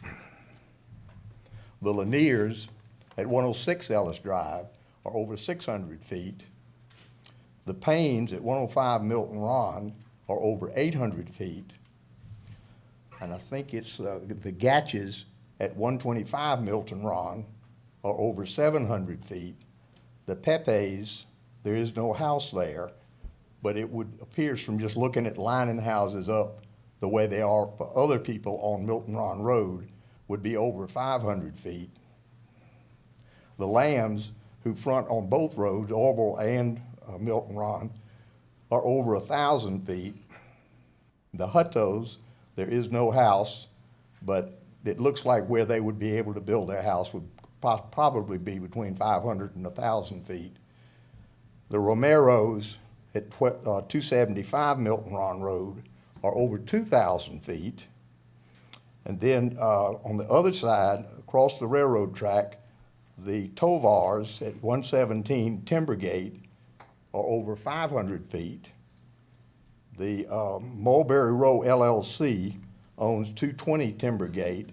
The Laniers at 106 Ellis Drive are over 600 feet. The Paynes at 105 Milton Ron are over 800 feet. And I think it's the Gatches at 125 Milton Ron are over 700 feet. The Pepes, there is no house there, but it appears from just looking at lining houses up the way they are for other people on Milton Ron Road, would be over 500 feet. The Lambs, who front on both roads, Orville and Milton Ron, are over 1,000 feet. The Huttos, there is no house, but it looks like where they would be able to build their house would probably be between 500 and 1,000 feet. The Romeros at 275 Milton Ron Road are over 2,000 feet. And then on the other side, across the railroad track, the Tovars at 117 Timbergate are over 500 feet. The Mulberry Row LLC owns 220 Timbergate.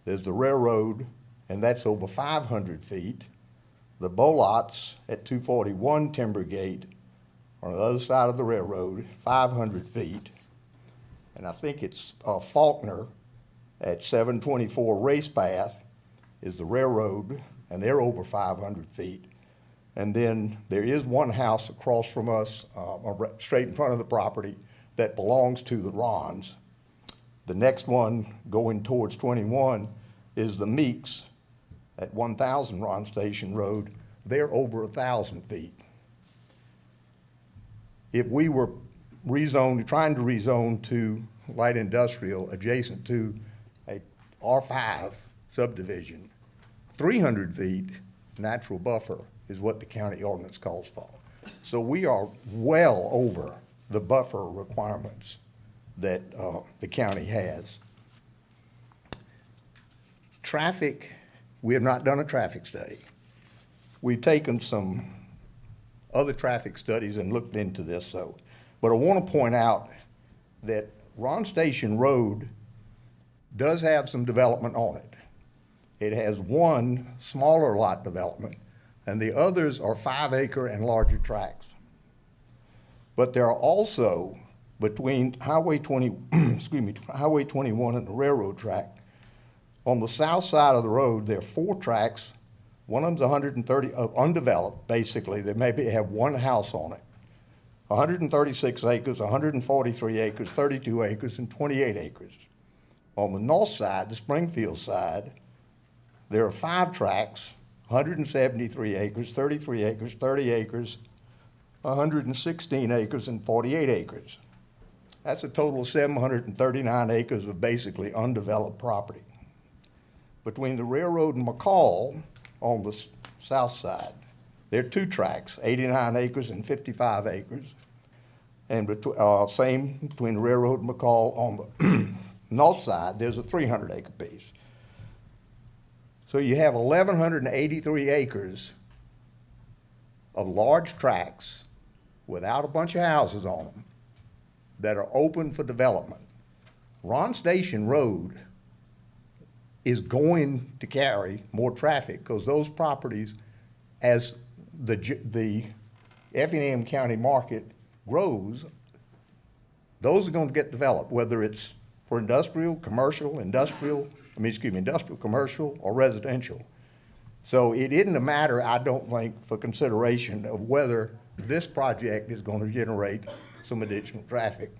There's the railroad, and that's over 500 feet. The Bolots at 241 Timbergate on the other side of the railroad, 500 feet. And I think it's Faulkner at 724 Race Path is the railroad, and they're over 500 feet. And then there is one house across from us, straight in front of the property, that belongs to the Rons. The next one going towards 21 is the Meeks at 1,000 Ron Station Road. They're over 1,000 feet. If we were trying to rezone to light industrial adjacent to a R5 subdivision, 300 feet natural buffer is what the county ordinance calls for. So we are well over the buffer requirements that the county has. Traffic, we have not done a traffic study. We've taken some other traffic studies and looked into this, but I want to point out that Ron Station Road does have some development on it. It has one smaller lot development, and the others are 5-acre and larger tracts. But there are also, between Highway 20, Highway 21 and the railroad track, on the south side of the road, there are 4 tracts. One of them's 130, undeveloped, basically. They maybe have one house on it. 136 acres, 143 acres, 32 acres, and 28 acres. On the north side, the Springfield side, there are 5 tracts, 173 acres, 33 acres, 30 acres, 116 acres, and 48 acres. That's a total of 739 acres of basically undeveloped property. Between the railroad and McCall on the south side, there are 2 tracts, 89 acres and 55 acres. And same between the railroad and McCall on the north side, there's a 300-acre piece. So you have 1,183 acres of large tracts without a bunch of houses on them that are open for development. Ron Station Road is going to carry more traffic because those properties, as the Effingham County market grows, those are going to get developed, whether it's for industrial, commercial, commercial, or residential. So it isn't a matter, I don't think, for consideration of whether this project is going to generate some additional traffic.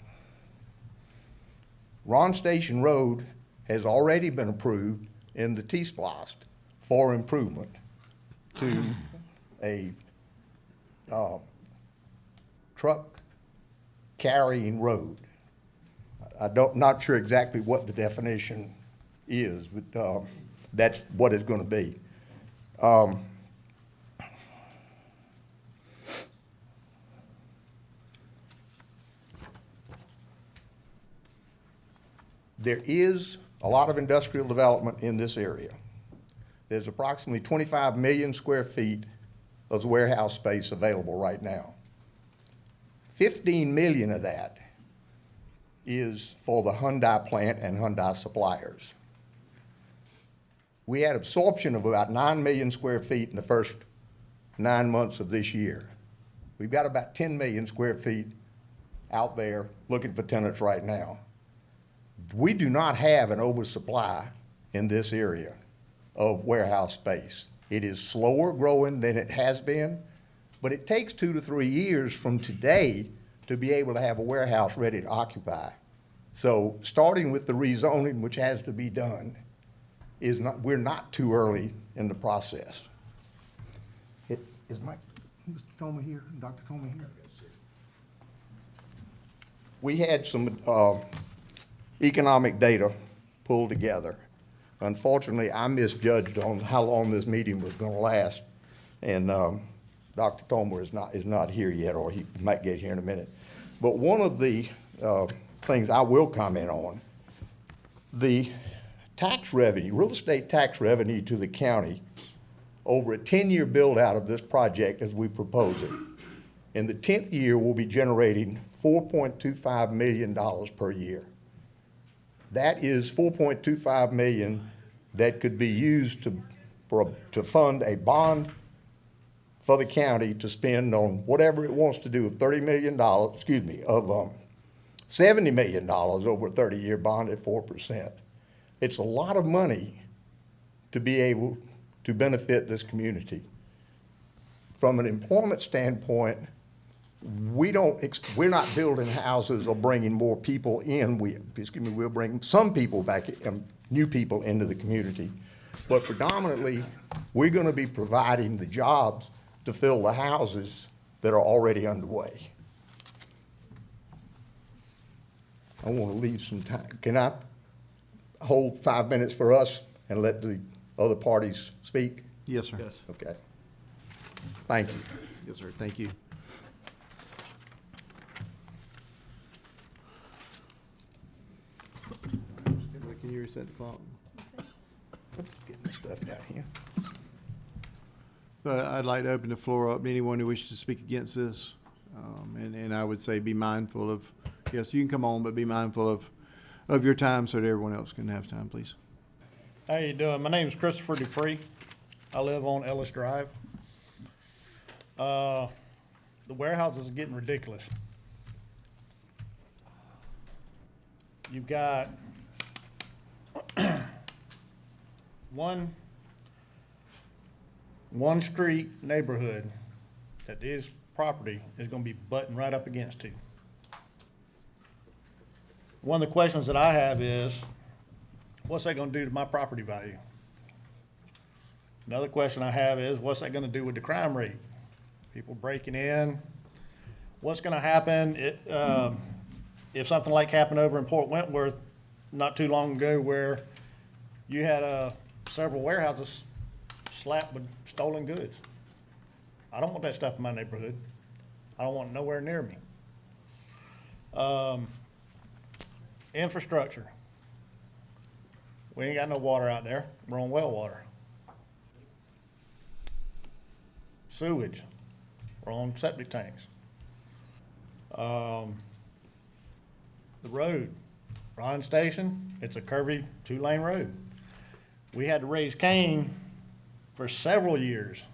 Ron Station Road has already been approved in the T-Splost for improvement to a truck carrying road. Not sure exactly what the definition is, but that's what it's going to be. There is a lot of industrial development in this area. There's approximately 25 million square feet of warehouse space available right now. 15 million of that is for the Hyundai plant and Hyundai suppliers. We had absorption of about 9 million square feet in the first 9 months of this year. We've got about 10 million square feet out there looking for tenants right now. We do not have an oversupply in this area of warehouse space. It is slower growing than it has been, but it takes 2 to 3 years from today to be able to have a warehouse ready to occupy. So starting with the rezoning, which has to be done, we're not too early in the process. Is Mr. Comer here, Dr. Comer here? We had some economic data pulled together. Unfortunately, I misjudged on how long this meeting was going to last, and Dr. Comer is not here yet, or he might get here in a minute. But one of the things I will comment on, the tax revenue, real estate tax revenue to the county over a 10-year build-out of this project as we propose it. In the 10th year, we'll be generating $4.25 million per year. That is $4.25 million that could be used to fund a bond for the county to spend on whatever it wants to do with $70 million over a 30-year bond at 4%. It's a lot of money to be able to benefit this community. From an employment standpoint, we're not building houses or bringing more people in. We'll bring some people back, new people into the community. But predominantly, we're going to be providing the jobs to fill the houses that are already underway. I want to leave some time. Can I hold 5 minutes for us and let the other parties speak? Yes, sir. Yes. Okay. Thank you. Yes, sir. Thank you. Can you reset the clock? Getting this stuff out here. But I'd like to open the floor up to anyone who wishes to speak against this. And I would say be mindful of, yes, you can come on, but be mindful of of your time so that everyone else can have time, please. How you doing? My name is Christopher Dupree. I live on Ellis Drive. The warehouses are getting ridiculous. You've got one street neighborhood that this property is gonna be butting right up against to. One of the questions that I have is, what's that gonna do to my property value? Another question I have is, what's that gonna do with the crime rate? People breaking in. What's gonna happen if something like happened over in Port Wentworth not too long ago, where you had several warehouses slapped with stolen goods? I don't want that stuff in my neighborhood. I don't want it nowhere near me. Infrastructure. We ain't got no water out there. We're on well water. Sewage. We're on septic tanks. The road. Ron Station, it's a curvy 2-lane road. We had to raise Cain for several years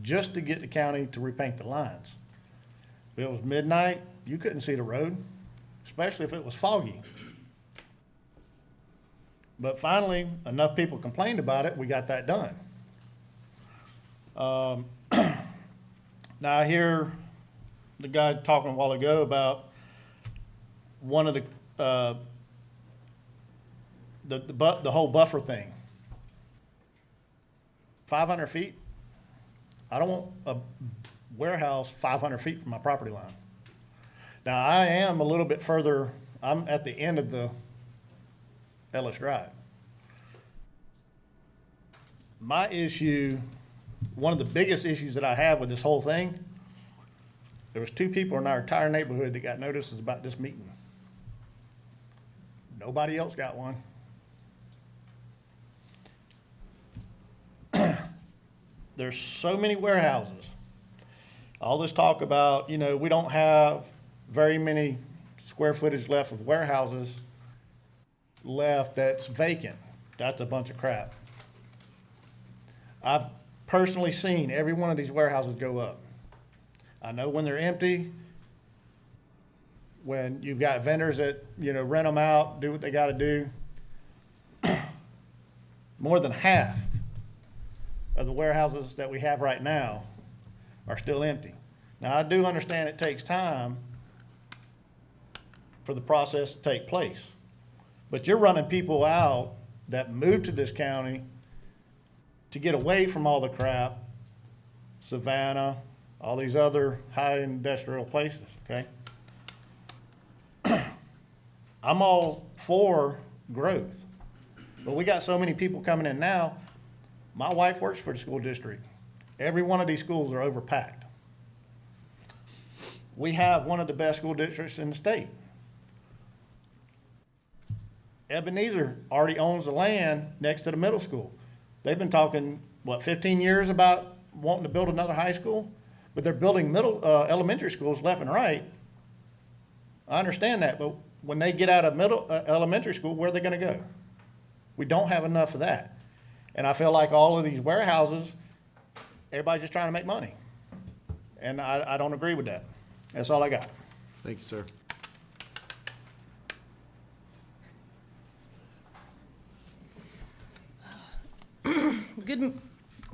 just to get the county to repaint the lines. If it was midnight, you couldn't see the road, especially if it was foggy. But finally, enough people complained about it, we got that done. Now I hear the guy talking a while ago about one of the whole buffer thing. 500 feet? I don't want a warehouse 500 feet from my property line. Now I am a little bit further, I'm at the end of the Ellis Drive. My issue, one of the biggest issues that I have with this whole thing, there was 2 people in our entire neighborhood that got notices about this meeting. Nobody else got one. There's so many warehouses. All this talk about, you know, we don't have very many square footage left of warehouses left that's vacant. That's a bunch of crap. I've personally seen every one of these warehouses go up. I know when they're empty, when you've got vendors that, you know, rent them out, do what they got to do. More than half of the warehouses that we have right now are still empty. Now, I do understand it takes time for the process to take place, but you're running people out that moved to this county to get away from all the crap, Savannah, all these other high industrial places, okay? I'm all for growth, but we got so many people coming in now. My wife works for the school district. Every one of these schools are overpacked. We have one of the best school districts in the state. Ebenezer already owns the land next to the middle school. They've been talking, what, 15 years about wanting to build another high school? But they're building elementary schools left and right. I understand that, but when they get out of elementary school, where are they gonna go? We don't have enough of that. And I feel like all of these warehouses, everybody's just trying to make money. And I don't agree with that. That's all I got. Thank you, sir.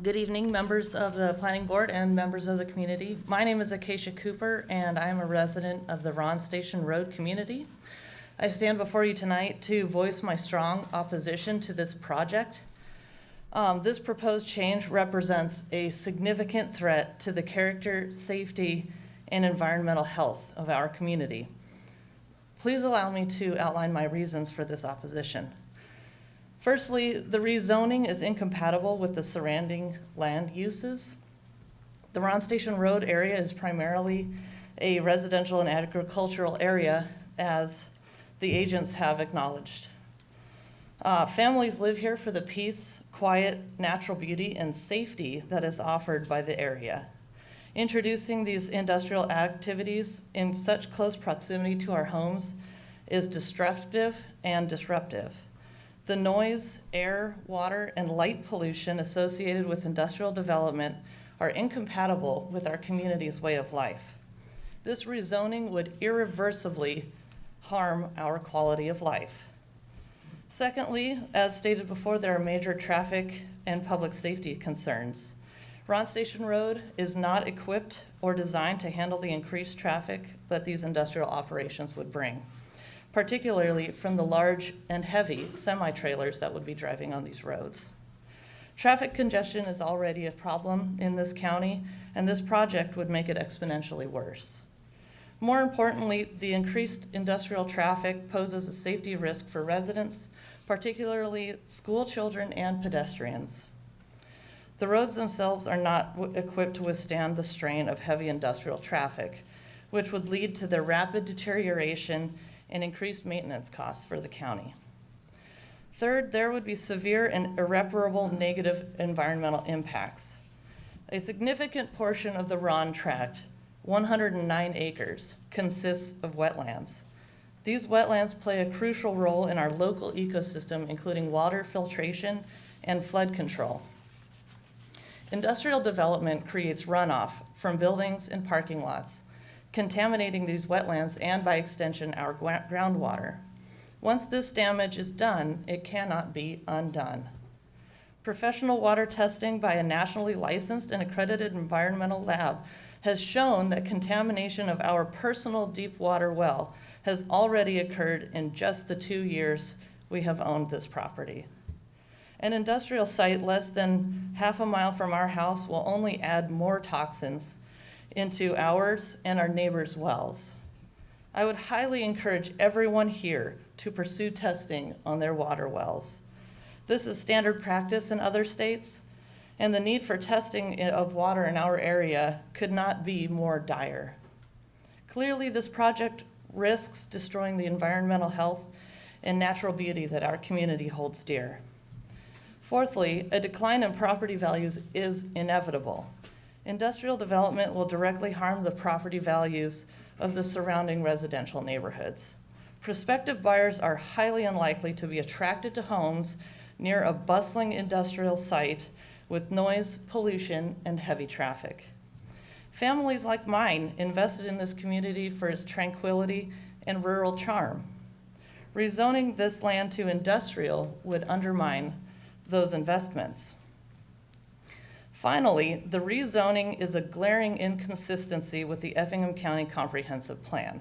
Good evening, members of the planning board and members of the community. My name is Acacia Cooper, and I am a resident of the Ron Station Road community. I stand before you tonight to voice my strong opposition to this project. This proposed change represents a significant threat to the character, safety, and environmental health of our community. Please allow me to outline my reasons for this opposition. Firstly, the rezoning is incompatible with the surrounding land uses. The Ron Station Road area is primarily a residential and agricultural area, as the agents have acknowledged. Families live here for the peace, quiet, natural beauty, and safety that is offered by the area. Introducing these industrial activities in such close proximity to our homes is destructive and disruptive. The noise, air, water, and light pollution associated with industrial development are incompatible with our community's way of life. This rezoning would irreversibly harm our quality of life. Secondly, as stated before, there are major traffic and public safety concerns. Ron Station Road is not equipped or designed to handle the increased traffic that these industrial operations would bring, particularly from the large and heavy semi-trailers that would be driving on these roads. Traffic congestion is already a problem in this county, and this project would make it exponentially worse. More importantly, the increased industrial traffic poses a safety risk for residents, particularly school children and pedestrians. The roads themselves are not equipped to withstand the strain of heavy industrial traffic, which would lead to their rapid deterioration and increased maintenance costs for the county. Third, there would be severe and irreparable negative environmental impacts. A significant portion of the Ron Tract, 109 acres, consists of wetlands. These wetlands play a crucial role in our local ecosystem, including water filtration and flood control. Industrial development creates runoff from buildings and parking lots, contaminating these wetlands and, by extension, our groundwater. Once this damage is done, it cannot be undone. Professional water testing by a nationally licensed and accredited environmental lab has shown that contamination of our personal deep water well has already occurred in just the 2 years we have owned this property. An industrial site less than half a mile from our house will only add more toxins into ours and our neighbors' wells. I would highly encourage everyone here to pursue testing on their water wells. This is standard practice in other states, and the need for testing of water in our area could not be more dire. Clearly, this project risks destroying the environmental health and natural beauty that our community holds dear. Fourthly, a decline in property values is inevitable. Industrial development will directly harm the property values of the surrounding residential neighborhoods. Prospective buyers are highly unlikely to be attracted to homes near a bustling industrial site with noise, pollution, and heavy traffic. Families like mine invested in this community for its tranquility and rural charm. Rezoning this land to industrial would undermine those investments. Finally, the rezoning is a glaring inconsistency with the Effingham County Comprehensive Plan.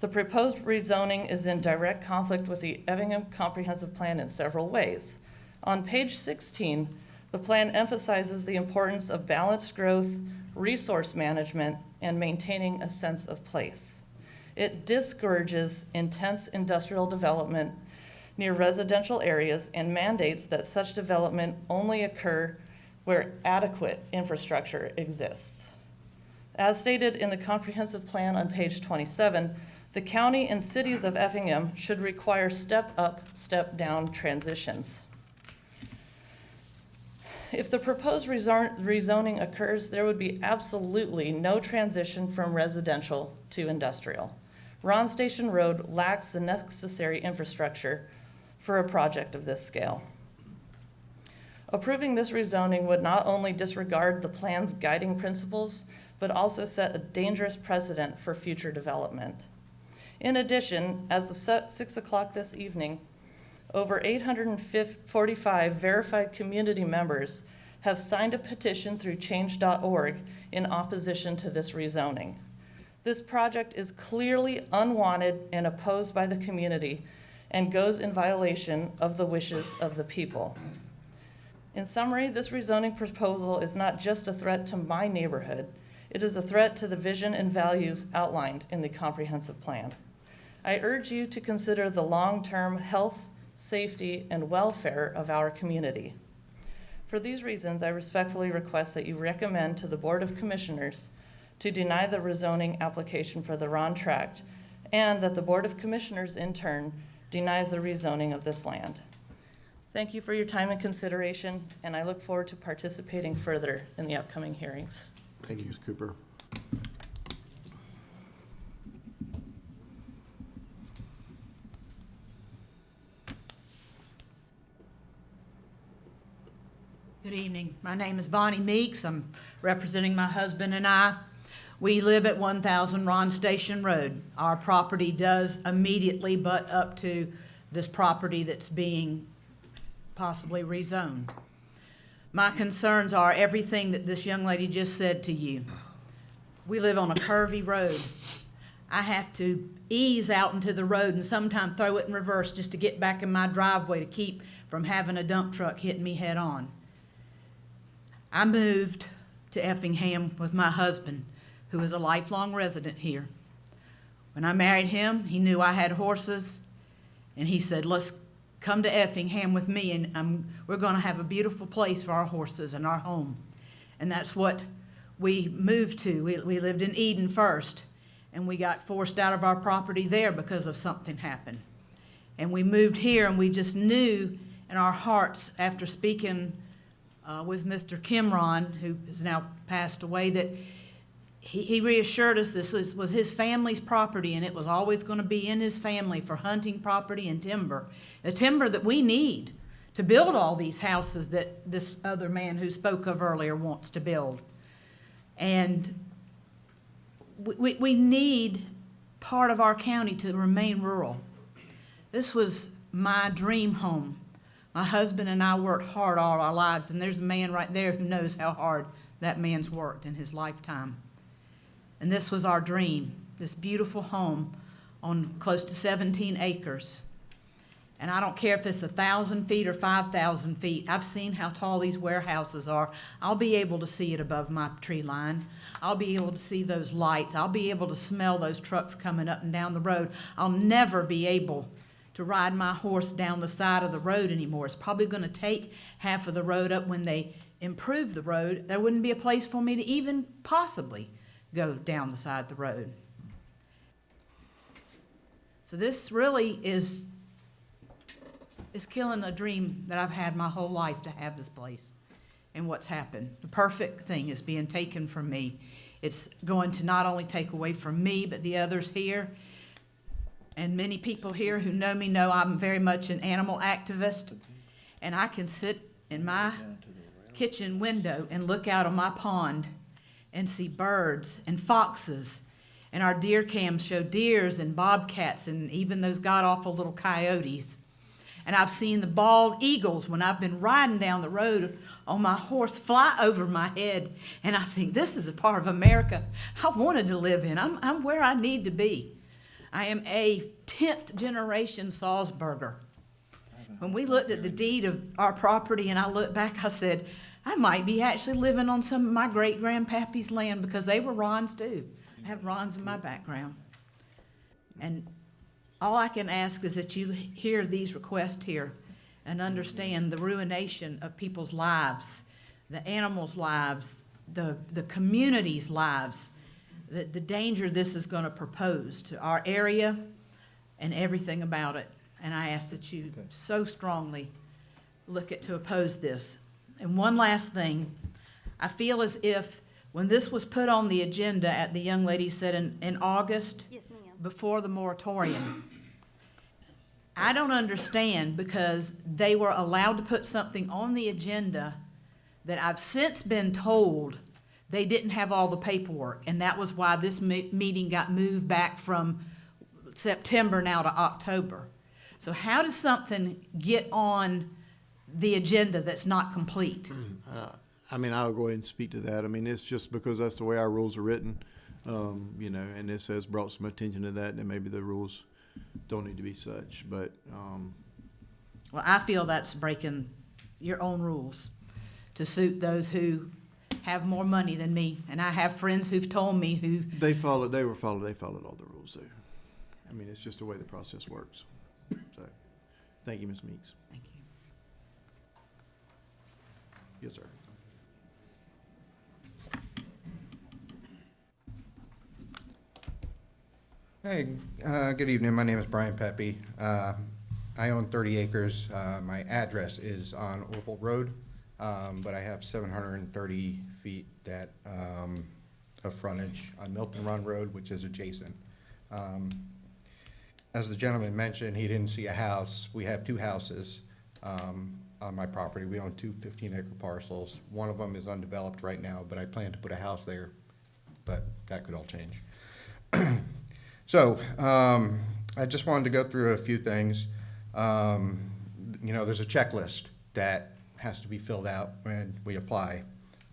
The proposed rezoning is in direct conflict with the Effingham Comprehensive Plan in several ways. On page 16, the plan emphasizes the importance of balanced growth, resource management, and maintaining a sense of place. It discourages intense industrial development near residential areas and mandates that such development only occur where adequate infrastructure exists. As stated in the comprehensive plan on page 27, the county and cities of Effingham should require step-up, step-down transitions. If the proposed rezoning occurs, there would be absolutely no transition from residential to industrial. Ron Station Road lacks the necessary infrastructure for a project of this scale. Approving this rezoning would not only disregard the plan's guiding principles, but also set a dangerous precedent for future development. In addition, as of 6 o'clock this evening, over 845 verified community members have signed a petition through change.org in opposition to this rezoning. This project is clearly unwanted and opposed by the community and goes in violation of the wishes of the people. In summary, this rezoning proposal is not just a threat to my neighborhood, it is a threat to the vision and values outlined in the comprehensive plan. I urge you to consider the long-term health, safety, and welfare of our community. For these reasons, I respectfully request that you recommend to the Board of Commissioners to deny the rezoning application for the Ron Tract, and that the Board of Commissioners, in turn, denies the rezoning of this land. Thank you for your time and consideration, and I look forward to participating further in the upcoming hearings. Thank you, Ms. Cooper. My name is Bonnie Meeks. I'm representing my husband and I. We live at 1000 Ron Station Road. Our property does immediately butt up to this property that's being possibly rezoned. My concerns are everything that this young lady just said to you. We live on a curvy road. I have to ease out into the road and sometimes throw it in reverse just to get back in my driveway to keep from having a dump truck hitting me head on. I moved to Effingham with my husband, who is a lifelong resident here. When I married him, he knew I had horses, and he said, let's come to Effingham with me, and we're going to have a beautiful place for our horses and our home. And that's what we moved to. We lived in Eden first, and we got forced out of our property there because of something happened. And we moved here, and we just knew in our hearts, after speaking with Mr. Kimron, who has now passed away, that he reassured us this was his family's property, and it was always going to be in his family for hunting property and timber, the timber that we need to build all these houses that this other man who spoke of earlier wants to build. And we need part of our county to remain rural. This was my dream home. My husband and I worked hard all our lives, and there's a man right there who knows how hard that man's worked in his lifetime. And this was our dream, this beautiful home on close to 17 acres. And I don't care if it's 1,000 feet or 5,000 feet. I've seen how tall these warehouses are. I'll be able to see it above my tree line. I'll be able to see those lights. I'll be able to smell those trucks coming up and down the road. I'll never be able to ride my horse down the side of the road anymore. It's probably going to take half of the road up. When they improve the road, there wouldn't be a place for me to even possibly go down the side of the road. So this really is killing a dream that I've had my whole life, to have this place. And what's happened? The perfect thing is being taken from me. It's going to not only take away from me, but the others here. And many people here who know me know I'm very much an animal activist. And I can sit in my kitchen window and look out on my pond and see birds and foxes. And our deer cams show deers and bobcats and even those god-awful little coyotes. And I've seen the bald eagles when I've been riding down the road on my horse fly over my head. And I think, this is a part of America I wanted to live in. I'm where I need to be. I am a 10th generation Salzburger. When we looked at the deed of our property and I looked back, I said, I might be actually living on some of my great-grandpappy's land, because they were Rons too. I have Rons in my background. And all I can ask is that you hear these requests here and understand the ruination of people's lives, the animals' lives, the community's lives, the danger this is going to propose to our area and everything about it. And I ask that you so strongly look at to oppose this. And one last thing, I feel as if when this was put on the agenda, at the young lady said in August, Yes, ma'am. before the moratorium, I don't understand, because they were allowed to put something on the agenda that I've since been told they didn't have all the paperwork, and that was why this meeting got moved back from September now to October. So how does something get on the agenda that's not complete? I mean, I'll go ahead and speak to that. I mean, it's just because that's the way our rules are written, you know, and this has brought some attention to that, and maybe the rules don't need to be such, but. Well, I feel that's breaking your own rules to suit those who have more money than me. And I have friends who've told me who. They followed all the rules there. I mean, it's just the way the process works. So, thank you, Ms. Meeks. Thank you. Yes, sir. Hey, good evening. My name is Brian Pepe. I own 30 acres. My address is on Oval Road, but I have 730 feet of frontage on Milton Run Road, which is adjacent. As the gentleman mentioned, he didn't see a house. We have two houses. on my property. We own two 15-acre parcels. One of them is undeveloped right now, but I plan to put a house there, but that could all change. So, I just wanted to go through a few things. You know, there's a checklist that has to be filled out when we apply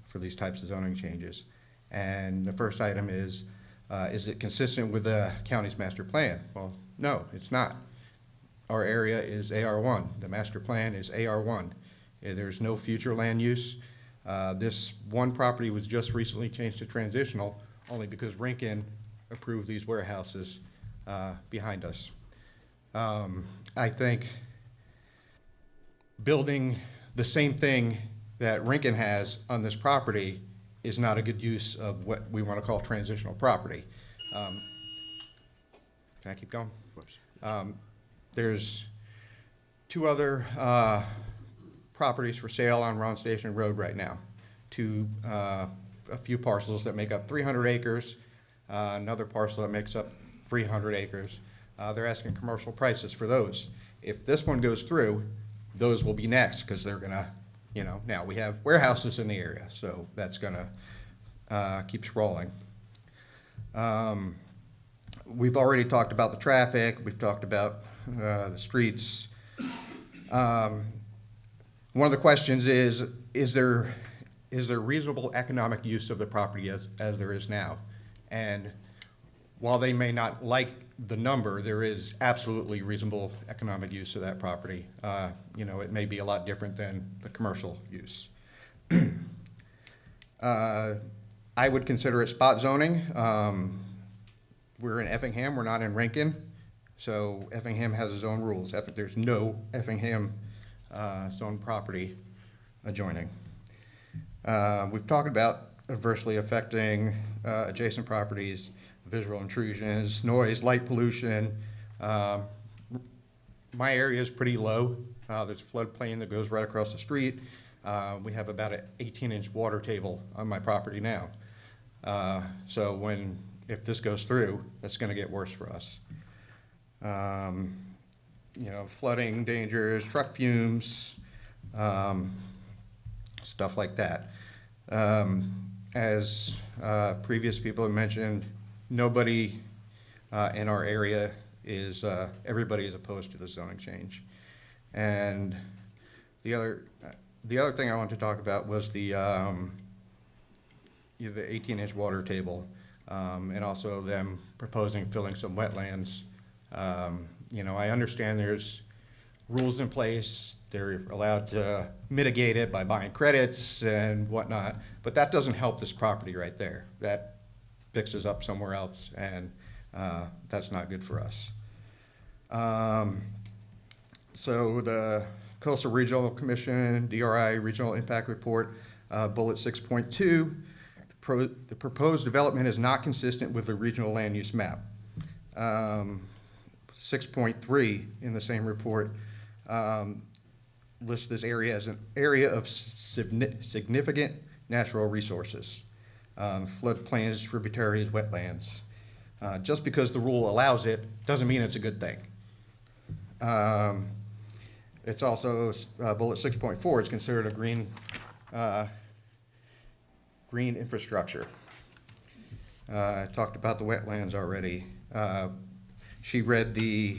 for these types of zoning changes. And the first item is it consistent with the county's master plan? Well, no, it's not. Our area is AR1. The master plan is AR1. There's no future land use. This one property was just recently changed to transitional only because Rincon approved these warehouses behind us. I think building the same thing that Rincon has on this property is not a good use of what we want to call transitional property. Can I keep going? There's two other properties for sale on Ron Station Road right now. A few parcels that make up 300 acres, another parcel that makes up 300 acres. They're asking commercial prices for those. If this one goes through, those will be next because they're gonna, you know, now we have warehouses in the area, so that's gonna keep sprawling. We've already talked about the traffic. We've talked about the streets. One of the questions is there reasonable economic use of the property as there is now? And while they may not like the number, there is absolutely reasonable economic use of that property. You know, it may be a lot different than the commercial use. I would consider it spot zoning. We're in Effingham, we're not in Rincon, so Effingham has its own rules. There's no Effingham zone property adjoining. We've talked about adversely affecting adjacent properties, visual intrusions, noise, light pollution. My area is pretty low. There's a floodplain that goes right across the street. We have about an 18-inch water table on my property now. So if this goes through, that's going to get worse for us. You know, flooding dangers, truck fumes, stuff like that. As previous people have mentioned, nobody in our area everybody is opposed to the zoning change. And the other thing I wanted to talk about was the 18-inch water table, and also them proposing filling some wetlands. You know, I understand there's rules in place. They're allowed to mitigate it by buying credits and whatnot, but that doesn't help this property right there. That fixes up somewhere else, and that's not good for us. So the Coastal Regional Commission, DRI Regional Impact Report, bullet 6.2, the proposed development is not consistent with the regional land use map. 6.3 in the same report lists this area as an area of significant natural resources, floodplains, tributaries, wetlands. Just because the rule allows it doesn't mean it's a good thing. It's also, bullet 6.4, it's considered a green infrastructure. I talked about the wetlands already. She read the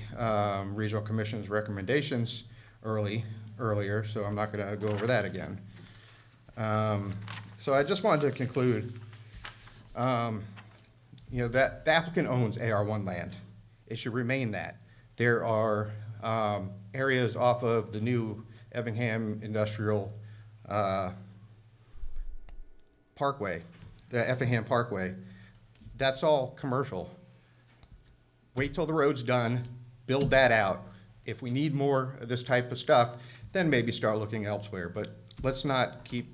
Regional Commission's recommendations earlier, so I'm not going to go over that again. So I just wanted to conclude, you know, that the applicant owns AR1 land. It should remain that. There are areas off of the new Effingham Industrial Parkway, the Effingham Parkway. That's all commercial. Wait till the road's done, build that out. If we need more of this type of stuff, then maybe start looking elsewhere. But let's not keep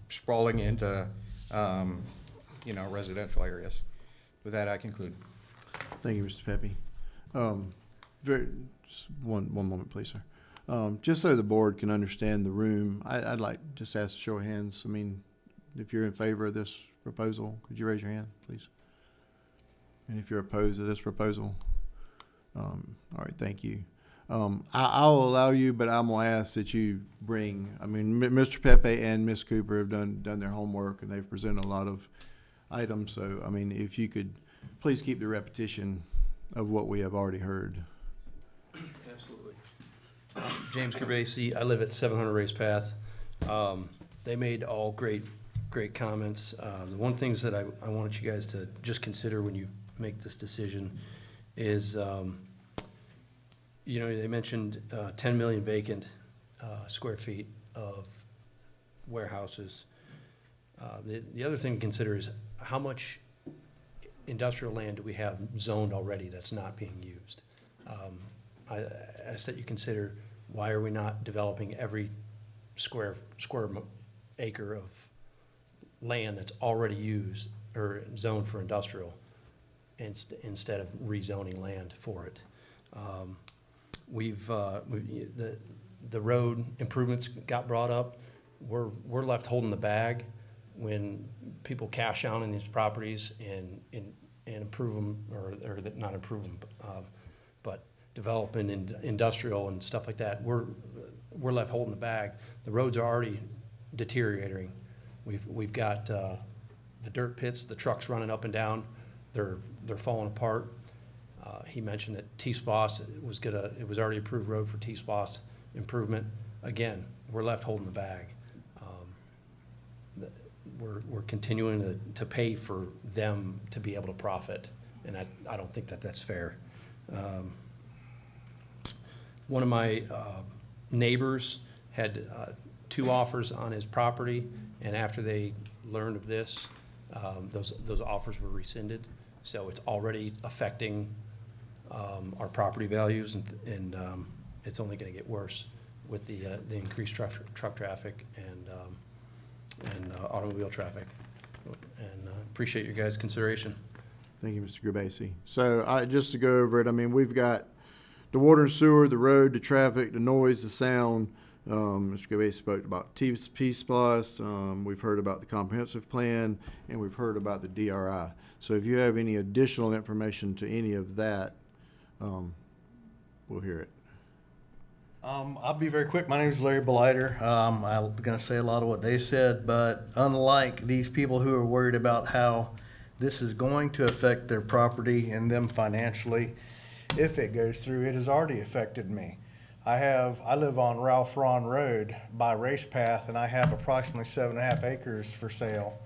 sprawling into, you know, residential areas. With that, I conclude. Thank you, Mr. Pepe. Just one moment, please, sir. Just so the board can understand the room, I'd like to just ask a show of hands. I mean, if you're in favor of this proposal, could you raise your hand, please? And if you're opposed to this proposal, all right, thank you. I'll allow you, but I'm gonna ask that you bring, I mean, Mr. Pepe and Ms. Cooper have done their homework, and they've presented a lot of items, so, I mean, if you could please keep the repetition of what we have already heard. Absolutely. James Gerbasi, I live at 700 Race Path. They made all great comments. The one things that I wanted you guys to just consider when you make this decision is, you know, they mentioned 10 million vacant square feet of warehouses. The other thing to consider is how much industrial land do we have zoned already that's not being used? I ask that you consider, why are we not developing every square acre of land that's already used or zoned for industrial instead of rezoning land for it? The road improvements got brought up. We're left holding the bag when people cash out in these properties and improve them, or not improve them, but develop in industrial and stuff like that. We're left holding the bag. The roads are already deteriorating. We've got the dirt pits, the trucks running up and down. They're falling apart. He mentioned that T-Splosh it was already approved road for T-Splosh improvement. Again, we're left holding the bag. We're continuing to pay for them to be able to profit, and I don't think that that's fair. One of my neighbors had 2 offers on his property, and after they learned of this, those offers were rescinded. So it's already affecting our property values, and it's only going to get worse with the increased truck traffic and automobile traffic. And appreciate your guys' consideration. Thank you, Mr. Gerbasi. So just to go over it, I mean, we've got the water and sewer, the road, the traffic, the noise, the sound. Mr. Gerbasi spoke about T-Splosh. We've heard about the comprehensive plan, and we've heard about the DRI. So if you have any additional information to any of that, we'll hear it. I'll be very quick. My name is Larry Bellider. I'm going to say a lot of what they said, but unlike these people who are worried about how this is going to affect their property and them financially, if it goes through, it has already affected me. I live on Ralph Ron Road by Race Path, and I have approximately 7.5 acres for sale.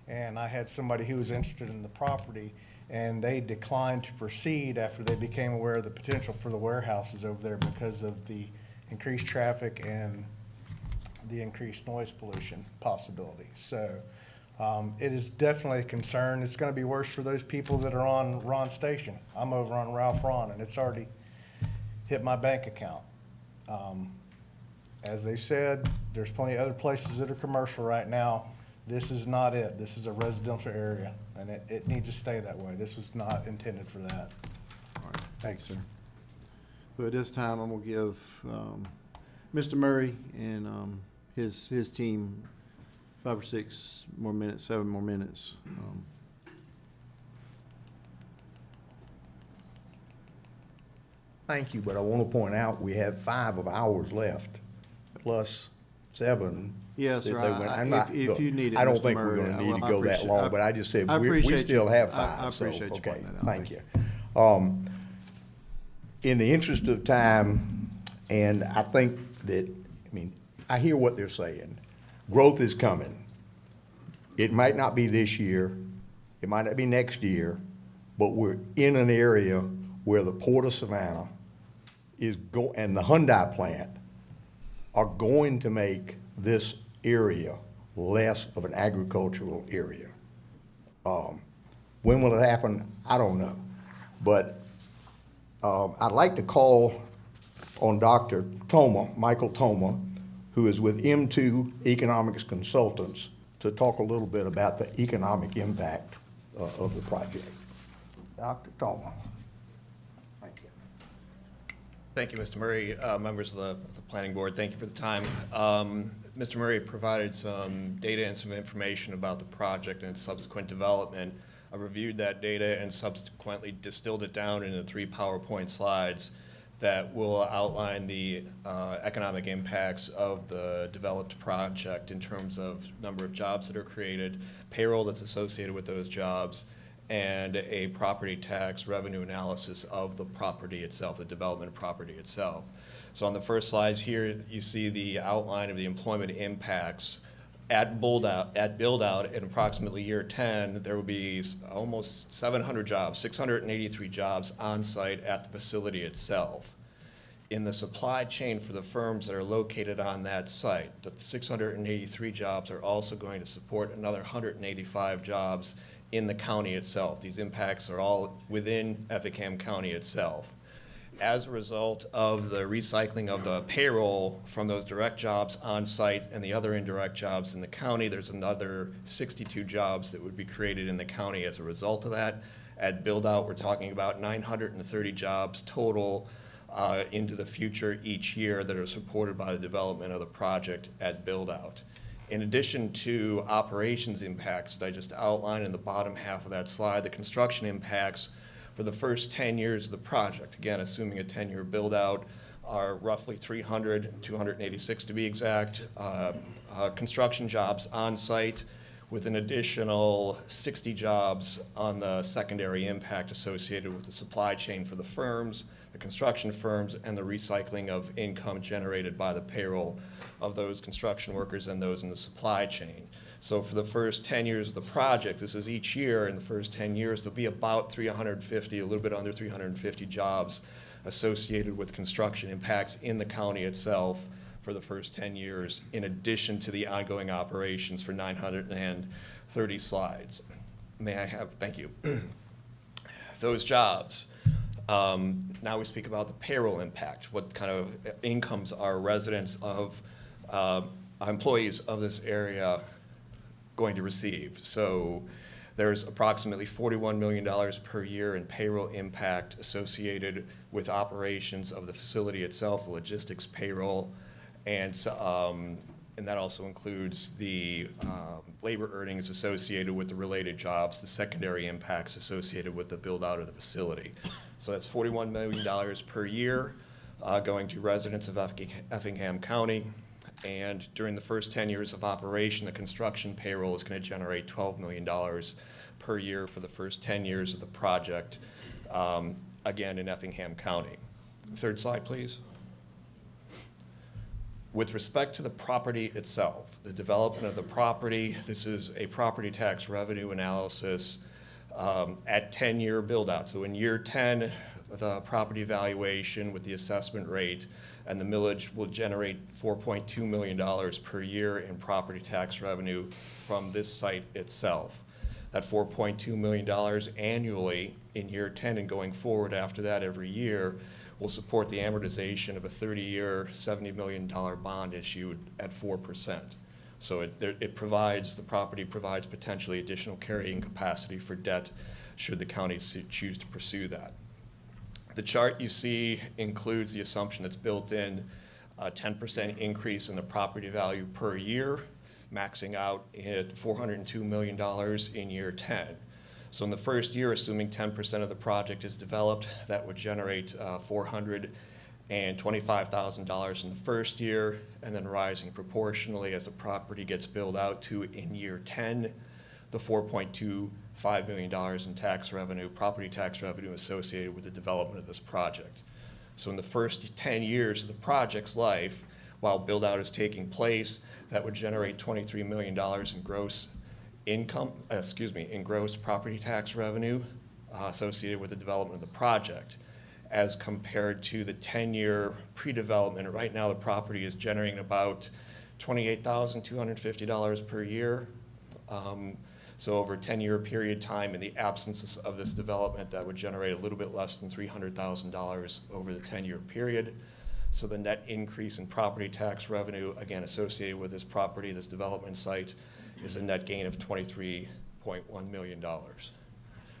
And I had somebody who was interested in the property, and they declined to proceed after they became aware of the potential for the warehouses over there because of the increased traffic and the increased noise pollution possibility. So it is definitely a concern. It's going to be worse for those people that are on Ron Station. I'm over on Ralph Ron, and it's already hit my bank account. As they said, there's plenty of other places that are commercial right now. This is not it. This is a residential area, and it needs to stay that way. This was not intended for that. All right, thanks, sir. But at this time, I'm gonna give Mr. Murray and his team 5 or 6 more minutes, 7 more minutes. Thank you, but I want to point out we have 5 of ours left, plus 7. Yes, sir. If you need it, I don't Mr. think Murray, we're going to need to go that appreciate- long, but I just said we still have 5. I appreciate you okay, pointing that out. thank you. In the interest of time, and I think that, I mean, I hear what they're saying. Growth is coming. It might not be this year, it might not be next year, but we're in an area where the Port of Savannah and the Hyundai plant are going to make this area less of an agricultural area. When will it happen? I don't know. But I'd like to call on Dr. Thoma, Michael Thoma, who is with M2 Economics Consultants, to talk a little bit about the economic impact of the project. Dr. Thoma. Thank you. Thank you, Mr. Murray. Members of the Planning Board, thank you for the time. Mr. Murray provided some data and some information about the project and its subsequent development. I reviewed that data and subsequently distilled it down into 3 PowerPoint slides that will outline the economic impacts of the developed project in terms of number of jobs that are created, payroll that's associated with those jobs, and a property tax revenue analysis of the property itself, the development property itself. So on the first slides here, you see the outline of the employment impacts. At build out in approximately year 10, there will be almost 700 jobs, 683 jobs on site at the facility itself. In the supply chain for the firms that are located on that site, the 683 jobs are also going to support another 185 jobs in the county itself. These impacts are all within Effingham County itself. As a result of the recycling of the payroll from those direct jobs on site and the other indirect jobs in the county, there's another 62 jobs that would be created in the county as a result of that. At build out, we're talking about 930 jobs total into the future each year that are supported by the development of the project at build out. In addition to operations impacts that I just outlined in the bottom half of that slide, the construction impacts for the first 10 years of the project, again, assuming a 10-year build-out, are roughly 300, 286 to be exact, construction jobs on site, with an additional 60 jobs on the secondary impact associated with the supply chain for the firms, the construction firms, and the recycling of income generated by the payroll of those construction workers and those in the supply chain. So for the first 10 years of the project, this is each year, in the first 10 years, there'll be about 350, a little bit under 350 jobs associated with construction impacts in the county itself for the first 10 years, in addition to the ongoing operations for 930 slides. May I have, thank you. Those jobs. Now we speak about the payroll impact. What kind of incomes are residents of employees of this area going to receive? So there's approximately $41 million per year in payroll impact associated with operations of the facility itself, the logistics payroll, and that also includes the labor earnings associated with the related jobs, the secondary impacts associated with the build out of the facility. So that's $41 million per year going to residents of Effingham County. And during the first 10 years of operation, the construction payroll is going to generate $12 million per year for the first 10 years of the project, again in Effingham County. Third slide, please. With respect to the property itself, the development of the property, this is a property tax revenue analysis at 10-year build-out. So in year 10, the property valuation with the assessment rate and the millage will generate $4.2 million per year in property tax revenue from this site itself. That $4.2 million annually in year 10 and going forward after that every year will support the amortization of a 30-year, $70 million bond issued at 4%. So it provides, the property provides potentially additional carrying capacity for debt should the county choose to pursue that. The chart you see includes the assumption that's built in a 10% increase in the property value per year, maxing out at $402 million in year 10. So in the first year, assuming 10% of the project is developed, that would generate $425,000 in the first year, and then rising proportionally as the property gets built out to, in year 10, the $4.25 million in tax revenue, property tax revenue associated with the development of this project. So in the first 10 years of the project's life, while build-out is taking place, that would generate $23 million in gross income, in gross property tax revenue associated with the development of the project, as compared to the 10-year pre-development. Right now, the property is generating about $28,250 per year. So over a 10-year period time, in the absence of this development, that would generate a little bit less than $300,000 over the 10-year period. So the net increase in property tax revenue, again, associated with this property, this development site, is a net gain of $23.1 million.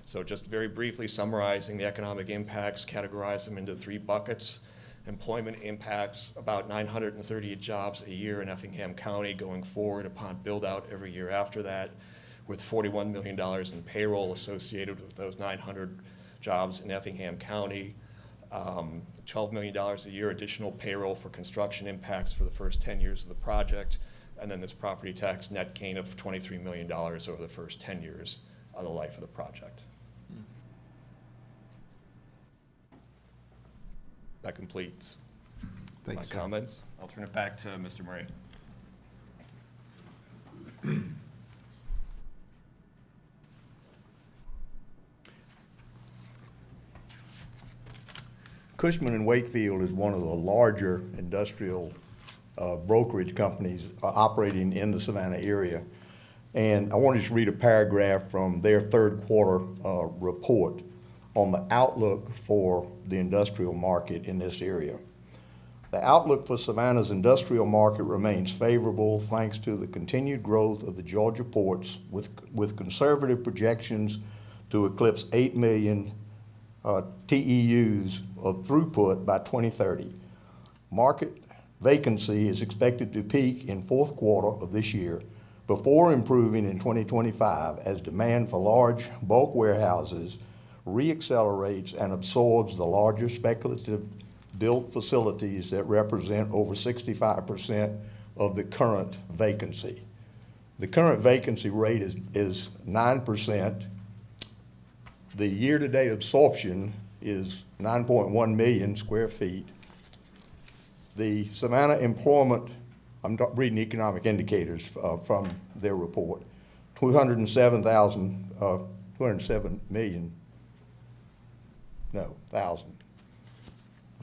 So just very briefly summarizing the economic impacts, categorize them into 3 buckets. Employment impacts, about 930 jobs a year in Effingham County going forward upon build out every year after that, with $41 million in payroll associated with those 900 jobs in Effingham County. $12 million a year additional payroll for construction impacts for the first 10 years of the project, and then this property tax net gain of $23 million over the first 10 years of the life of the project. That completes my comments. I'll turn it back to Mr. Murray. Cushman and Wakefield is one of the larger industrial brokerage companies operating in the Savannah area. And I wanted to read a paragraph from their third quarter report on the outlook for the industrial market in this area. The outlook for Savannah's industrial market remains favorable thanks to the continued growth of the Georgia ports with conservative projections to eclipse 8 million TEUs of throughput by 2030. Market vacancy is expected to peak in fourth quarter of this year before improving in 2025 as demand for large bulk warehouses reaccelerates and absorbs the larger speculative built facilities that represent over 65% of the current vacancy. The current vacancy rate is 9%. The year-to-date absorption is 9.1 million square feet. The Savannah employment, I'm reading economic indicators from their report, 207 million, no, thousand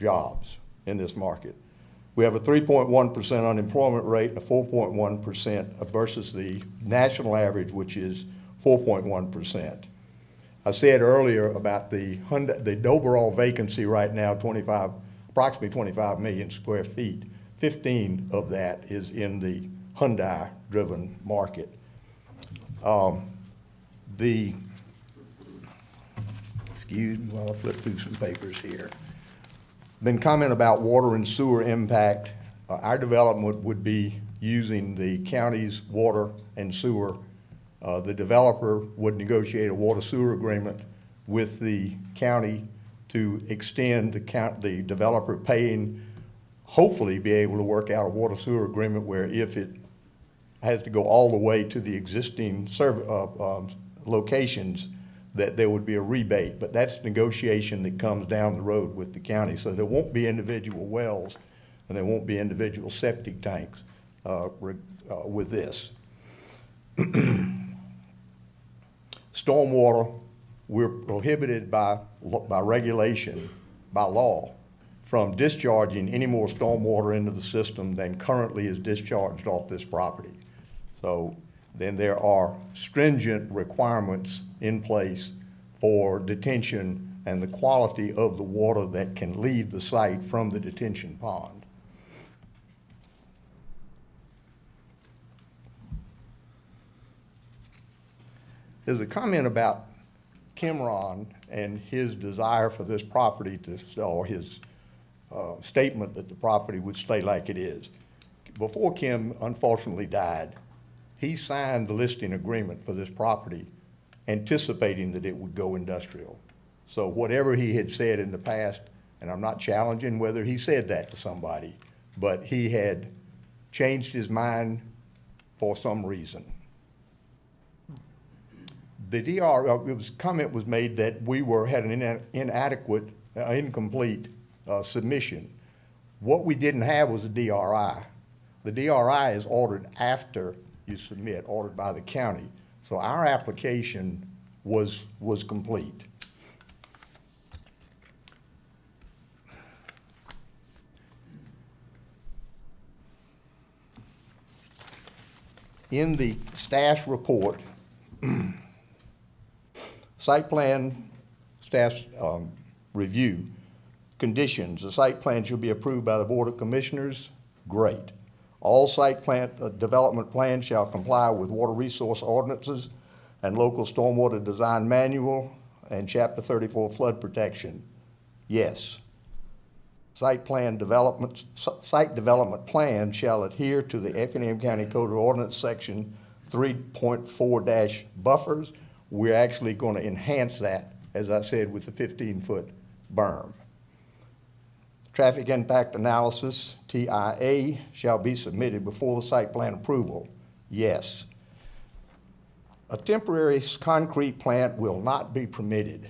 jobs in this market. We have a 3.1% unemployment rate and a 4.1% versus the national average, which is 4.1%. I said earlier about the overall vacancy right now, approximately 25 million square feet. 15 of that is in the Hyundai-driven market. Excuse me while I flip through some papers here. Been comment about water and sewer impact. Our development would be using the county's water and sewer. The developer would negotiate a water sewer agreement with the county to extend the developer paying, hopefully be able to work out a water sewer agreement where if it has to go all the way to the existing locations, that there would be a rebate. But that's negotiation that comes down the road with the county. So there won't be individual wells and there won't be individual septic tanks with this. Stormwater, we're prohibited by regulation, by law, from discharging any more stormwater into the system than currently is discharged off this property. So then there are stringent requirements in place for detention and the quality of the water that can leave the site from the detention pond. There's a comment about Kimron and his desire for this property or his statement that the property would stay like it is. Before Kim unfortunately died, he signed the listing agreement for this property anticipating that it would go industrial. So whatever he had said in the past, and I'm not challenging whether he said that to somebody, but he had changed his mind for some reason. The comment was made that we had an inadequate, incomplete submission. What we didn't have was a DRI. The DRI is ordered after you submit, ordered by the county. So our application was complete. In the staff report, site plan staff's review conditions. The site plan should be approved by the Board of Commissioners. Great. All site plan development plans shall comply with water resource ordinances and local stormwater design manual and Chapter 34 flood protection. Yes. Site development plan shall adhere to the Effingham County Code of Ordinance Section 3.4- buffers. We're actually going to enhance that, as I said, with the 15-foot berm. Traffic impact analysis, TIA, shall be submitted before the site plan approval. Yes. A temporary concrete plant will not be permitted.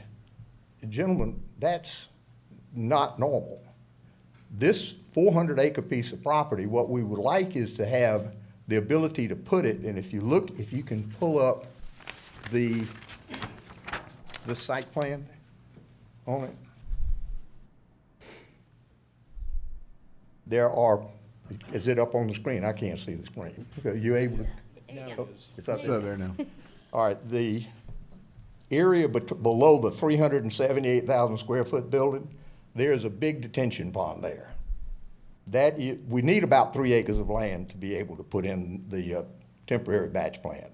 Gentlemen, that's not normal. This 400-acre piece of property, what we would like is to have the ability to put it, and if you look, if you can pull up the site plan on it. There are, is it up on the screen? I can't see the screen. Okay, you able to? Oh, it's up there now. All right, the area below the 378,000 square foot building, there's a big detention pond there. We need about 3 acres of land to be able to put in the temporary batch plant.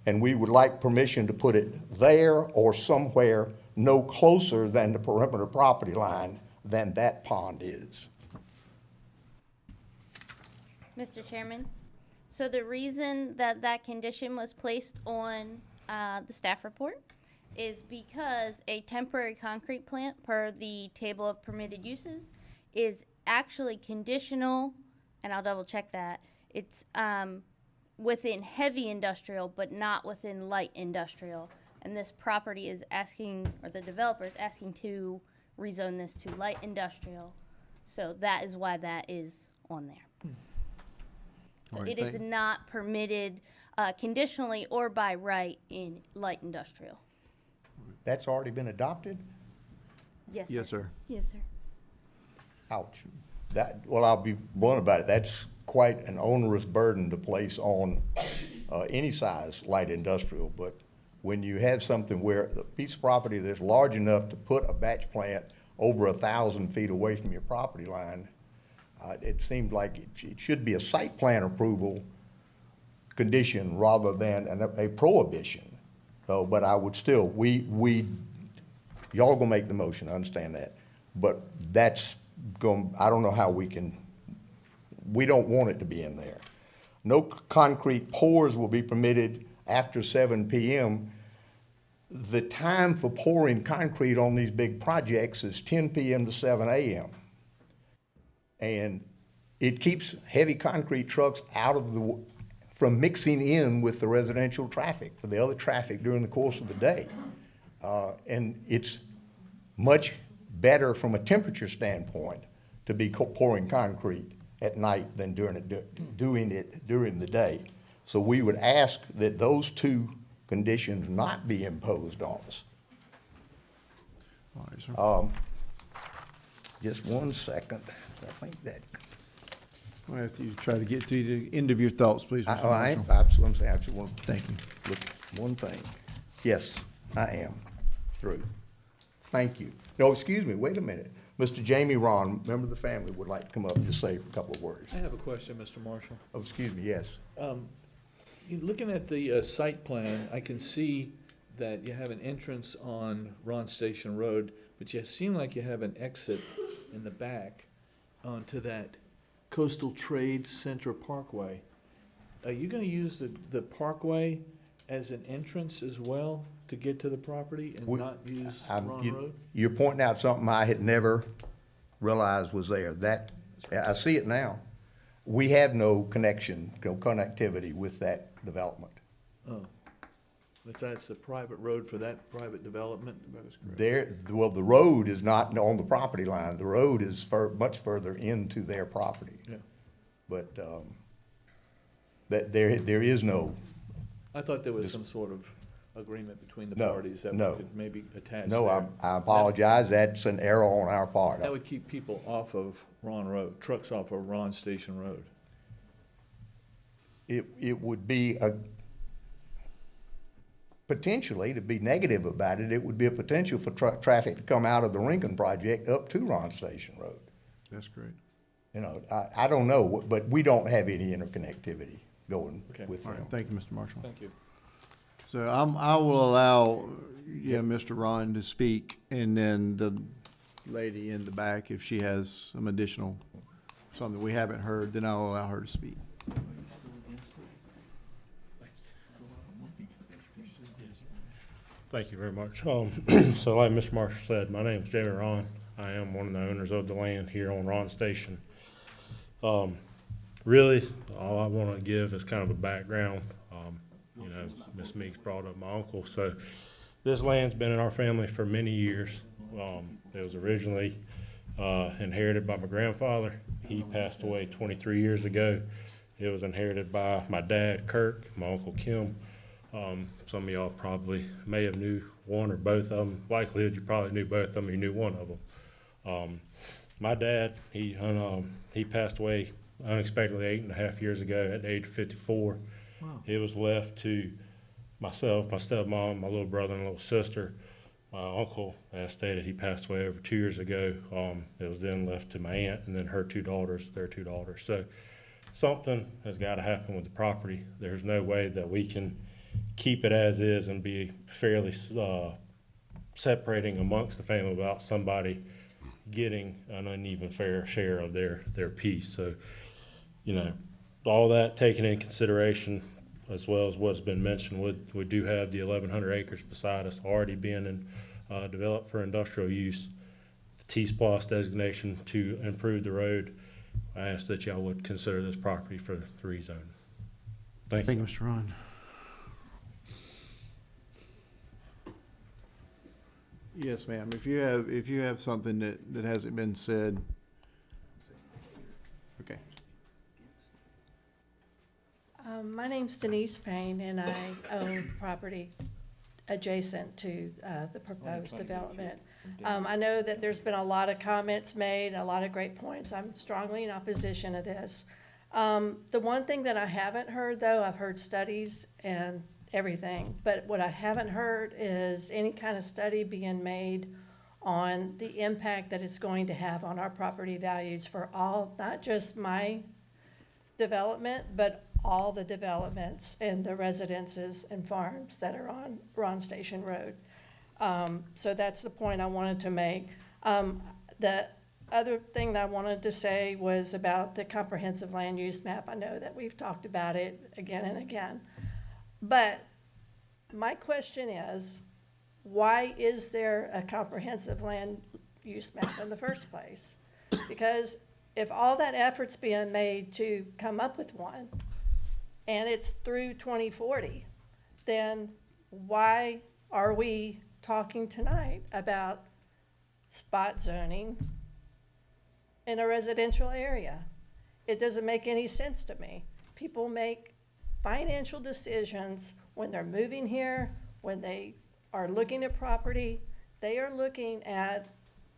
And we would like permission to put it there or somewhere no closer than the perimeter property line than that pond is. Mr. Chairman, so the reason that that condition was placed on the staff report is because a temporary concrete plant, per the table of permitted uses, is actually conditional, and I'll double check that, it's within heavy industrial but not within light industrial. And this property is asking, or the developer is asking to rezone this to light industrial. So that is why that is on there. All right, It is not permitted conditionally or by right in light industrial. That's already been adopted? Yes, Yes, sir. Yes, sir. Ouch. Well, I'll be blunt about it. That's quite an onerous burden to place on any size light industrial. But when you have something where the piece of property that's large enough to put a batch plant over 1,000 feet away from your property line, it seemed like it should be a site plan approval condition rather than a prohibition. So, but I would still, y'all gonna make the motion, I understand that. But that's I don't know how we don't want it to be in there. No concrete pours will be permitted after 7 p.m. The time for pouring concrete on these big projects is 10 p.m. to 7 a.m. And it keeps heavy concrete trucks from mixing in with the residential traffic, for the other traffic during the course of the day. And it's much better from a temperature standpoint to be pouring concrete at night than doing it during the day. So we would ask that those two conditions not be imposed on us. All right, sir. Just 1 second. I think that. I'll ask you to try to get to the end of your thoughts, please, Mr. Marshall. That's what I'm saying. I just want to Thank you. look at one thing. Yes, I am through. Thank you. No, excuse me, wait a minute. Mr. Jamie Ron, member of the family, would like to come up and just say a couple of words. I have a question, Mr. Marshall. Oh, excuse me, yes. Looking at the site plan, I can see that you have an entrance on Ron Station Road, but you seem like you have an exit in the back onto that Coastal Trade Center Parkway. Are you gonna use the parkway as an entrance as well to get to the property and not use Ron Road? You're pointing out something I had never realized was there. I see it now. We have no connectivity with that development. Oh, but that's a private road for that private development? That is correct. Well, the road is not on the property line. The road is much further into their property. Yeah. But there is no. I thought there was some sort of agreement between the parties that we could maybe attach No, there. I apologize. That's an error on our part. That would keep people off of Ron Road, trucks off of Ron Station Road. It would be potentially, to be negative about it, it would be a potential for traffic to come out of the Rincon project up to Ron Station Road. That's great. You know, I don't know, but we don't have any interconnectivity going with them. All right, thank you, Mr. Marshall. Thank you. So I will allow, Mr. Ron to speak, and then the lady in the back, if she has some additional, something we haven't heard, then I'll allow her to speak. Thank you very much. So like Mr. Marshall said, my name is Jamie Ron. I am one of the owners of the land here on Ron Station. Really, all I want to give is kind of a background. You know, Ms. Meeks brought up my uncle, so this land's been in our family for many years. It was originally inherited by my grandfather. He passed away 23 years ago. It was inherited by my dad, Kirk, my uncle Kim. Some of y'all probably may have knew one or both of them. Likelihood you probably knew both of them, you knew one of them. My dad, he passed away unexpectedly 8.5 years ago at the age of 54. Wow. It was left to myself, my stepmom, my little brother and little sister. My uncle, as stated, he passed away over 2 years ago. It was then left to my aunt and then her two daughters, their two daughters. So something has got to happen with the property. There's no way that we can keep it as is and be fairly separating amongst the family without somebody getting an uneven fair share of their piece. So, you know, all that taken in consideration, as well as what's been mentioned, we do have the 1,100 acres beside us already being developed for industrial use. The T-SPLOS designation to improve the road. I ask that y'all would consider this property for the rezone. Thank you. Thank you, Mr. Ron. Yes, ma'am. If you have something that hasn't been said. Okay. My name's Denise Payne, and I own property adjacent to the proposed development. I know that there's been a lot of comments made, a lot of great points. I'm strongly in opposition to this. The one thing that I haven't heard, though, I've heard studies and everything, but what I haven't heard is any kind of study being made on the impact that it's going to have on our property values for all, not just my development, but all the developments and the residences and farms that are on Ron Station Road. So that's the point I wanted to make. The other thing that I wanted to say was about the comprehensive land use map. I know that we've talked about it again and again. But my question is, why is there a comprehensive land use map in the first place? Because if all that effort's being made to come up with one, and it's through 2040, then why are we talking tonight about spot zoning in a residential area? It doesn't make any sense to me. People make financial decisions when they're moving here, when they are looking at property. They are looking at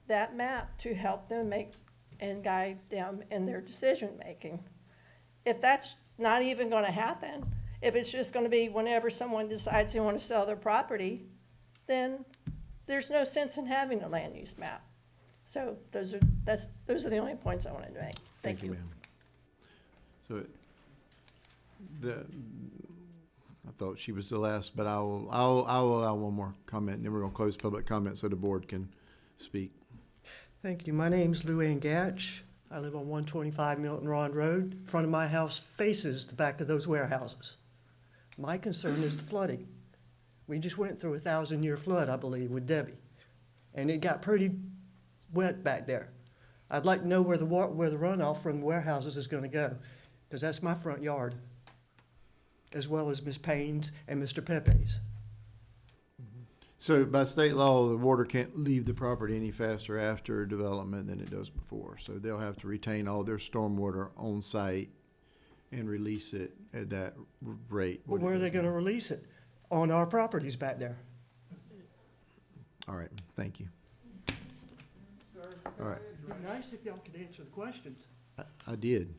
that map to help them make and guide them in their decision making. If that's not even going to happen, if it's just going to be whenever someone decides they want to sell their property, then there's no sense in having a land use map. So those are the only points I wanted to make. Thank you. Ma'am. So I thought she was the last, but I'll allow one more comment, and then we're going to close public comment so the board can speak. Thank you. My name's Lou Ann Gatch. I live on 125 Milton Ron Road. Front of my house faces the back of those warehouses. My concern is the flooding. We just went through a 1,000-year flood, I believe, with Debbie, and it got pretty wet back there. I'd like to know where the runoff from the warehouses is going to go, because that's my front yard, as well as Ms. Payne's and Mr. Pepe's. So by state law, the water can't leave the property any faster after development than it does before. So they'll have to retain all their stormwater on site and release it at that rate. Well, where are they going to release it? On our properties back there. All right, thank you. All right. It'd be nice if y'all could answer the questions. I did.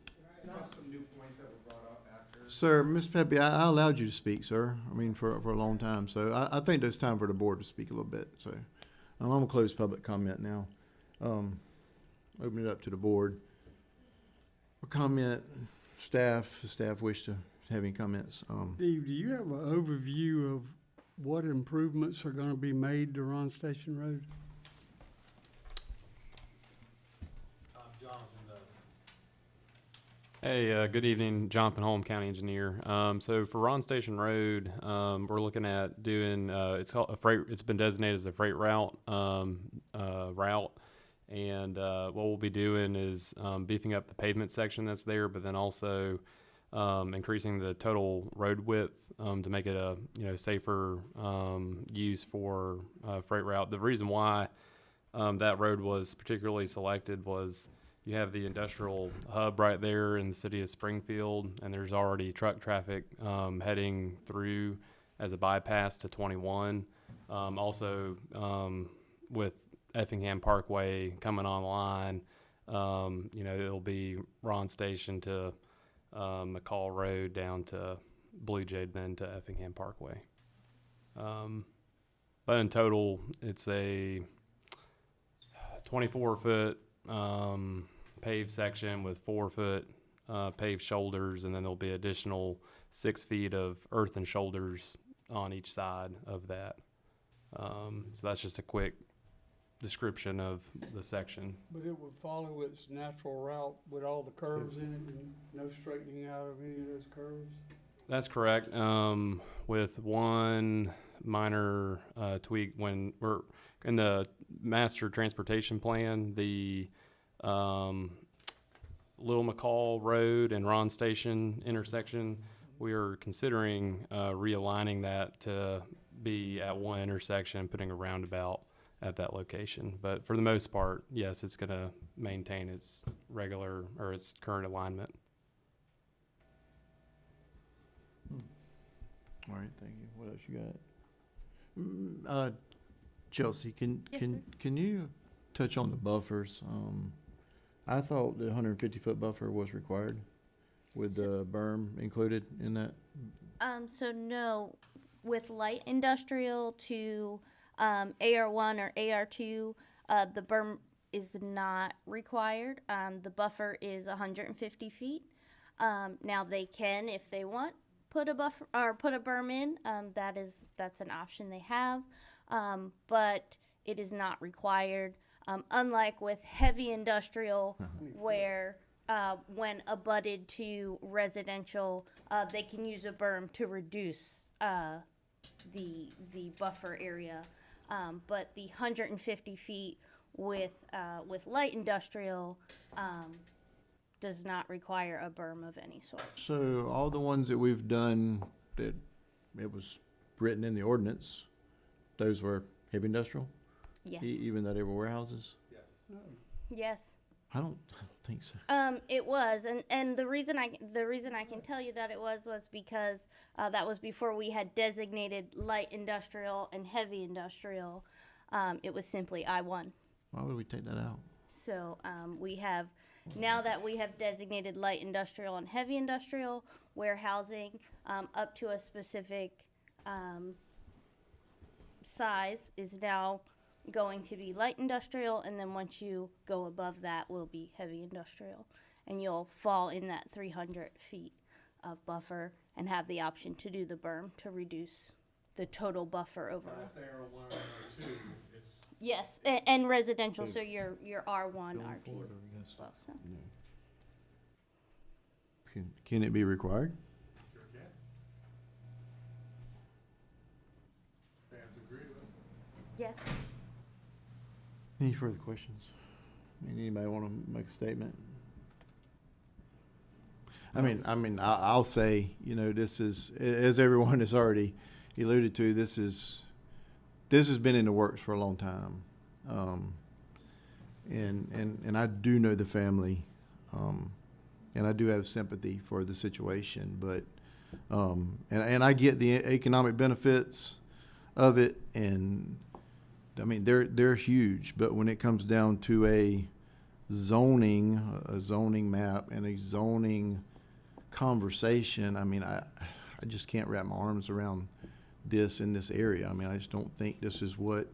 Sir, Mr. Pepe, I allowed you to speak, sir. I mean, for a long time. So I think there's time for the board to speak a little bit. So I'm going to close public comment now. Open it up to the board. A comment, staff wish to have any comments. Steve, do you have an overview of what improvements are going to be made to Ron Station Road? Hey, good evening, Jonathan Holm, County Engineer. So for Ron Station Road, we're looking at doing, it's called a freight, it's been designated as a freight route, And what we'll be doing is beefing up the pavement section that's there, but then also increasing the total road width to make it a safer use for freight route. The reason why that road was particularly selected was you have the industrial hub right there in the city of Springfield, and there's already truck traffic heading through as a bypass to 21. Also, with Effingham Parkway coming online, it'll be Ron Station to McCall Road down to Blue Jay, then to Effingham Parkway. But in total, it's a 24-foot paved section with 4-foot paved shoulders, and then there'll be additional 6 feet of earthen shoulders on each side of that. So that's just a quick description of the section. But it would follow its natural route with all the curves in it and no straightening out of any of those curves? That's correct. With one minor tweak, when we're in the master transportation plan, the Little McCall Road and Ron Station intersection, we are considering realigning that to be at one intersection, putting a roundabout at that location. But for the most part, yes, it's going to maintain its regular or its current alignment. All right, thank you. What else you got? Chelsea, can you touch on the buffers? I thought the 150-foot buffer was required with the berm included in that. So no, with light industrial to AR1 or AR2, the berm is not required. The buffer is 150 feet. Now they can, if they want, put a buffer or put a berm in. That's an option they have, but it is not required. Unlike with heavy industrial, where when abutted to residential, they can use a berm to reduce the buffer area. But the 150 feet with light industrial does not require a berm of any sort. So all the ones that we've done that it was written in the ordinance, those were heavy industrial? Yes. Even though they were warehouses? Yes. I don't think so. It was, and the reason I can tell you that it was because that was before we had designated light industrial and heavy industrial. It was simply I-1. Why would we take that out? So we have, now that we have designated light industrial and heavy industrial warehousing up to a specific size is now going to be light industrial, and then once you go above that will be heavy industrial, and you'll fall in that 300 feet of buffer and have the option to do the berm to reduce the total buffer overall. Yes, and residential, so your R1, R2 as well. So. Can it be required? Sure can. Fans agree with it? Yes. Any further questions? Anybody want to make a statement? I'll say, this is, as everyone has already alluded to, this has been in the works for a long time. And I do know the family, and I do have sympathy for the situation, but, and I get the economic benefits of it, and they're huge, but when it comes down to a zoning map and a zoning conversation, I just can't wrap my arms around this in this area. I just don't think this is what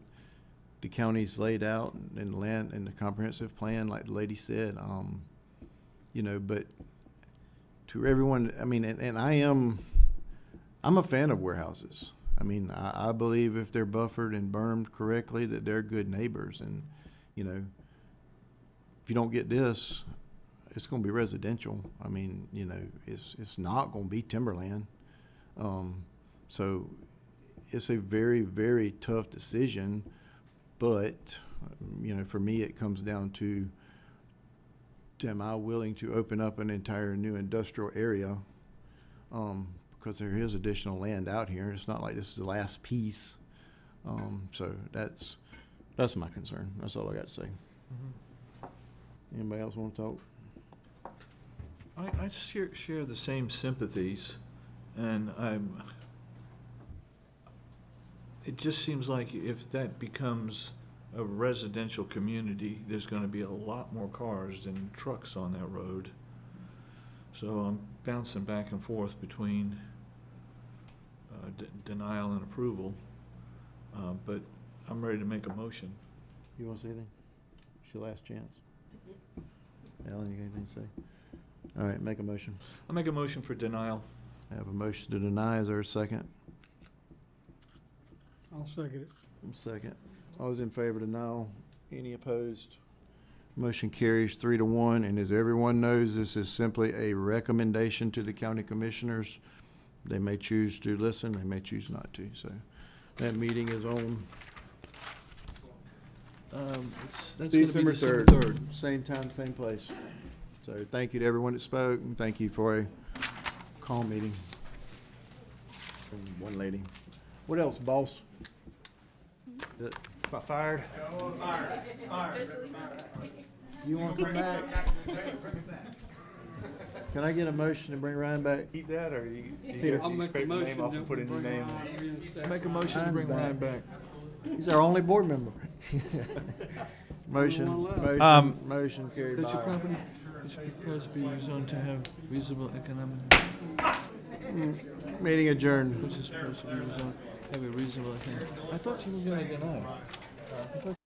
the county's laid out in the land in the comprehensive plan, like the lady said. But to everyone, and I'm a fan of warehouses. I believe if they're buffered and bermed correctly, that they're good neighbors. And, if you don't get this, it's going to be residential. It's not going to be timberland. So it's a very, very tough decision. But, you know, for me, it comes down to, am I willing to open up an entire new industrial area? Because there is additional land out here. It's not like this is the last piece. So that's my concern. That's all I got to say. Anybody else want to talk? I share the same sympathies, and it just seems like if that becomes a residential community, there's gonna be a lot more cars than trucks on that road. So I'm bouncing back and forth between denial and approval, but I'm ready to make a motion. You want to say anything? It's your last chance. Alan, you got anything to say? All right, make a motion. I'll make a motion for denial. I have a motion to deny. Is there a second? I'll second it. Second. All those in favor of denial? Any opposed? Motion carries 3-1. And as everyone knows, this is simply a recommendation to the county commissioners. They may choose to listen, they may choose not to. So that meeting is on That's gonna be December December 3rd. 3rd. Same time, same place. So thank you to everyone that spoke, and thank you for a call meeting. From one lady. What else, boss? Am I fired? You want to come back? Can I get a motion to bring Ryan back? Keep that, or you Peter. I'll make a scrape the name motion off that and put we in your bring name? Ryan reinstated. Make a motion to bring Ryan back. He's our only board member. Motion carried That your by. property is supposed to be rezoned to have reasonable economic, Meeting adjourned. which is supposed to be rezoned, have a reasonable economic. I thought you were gonna deny. I thought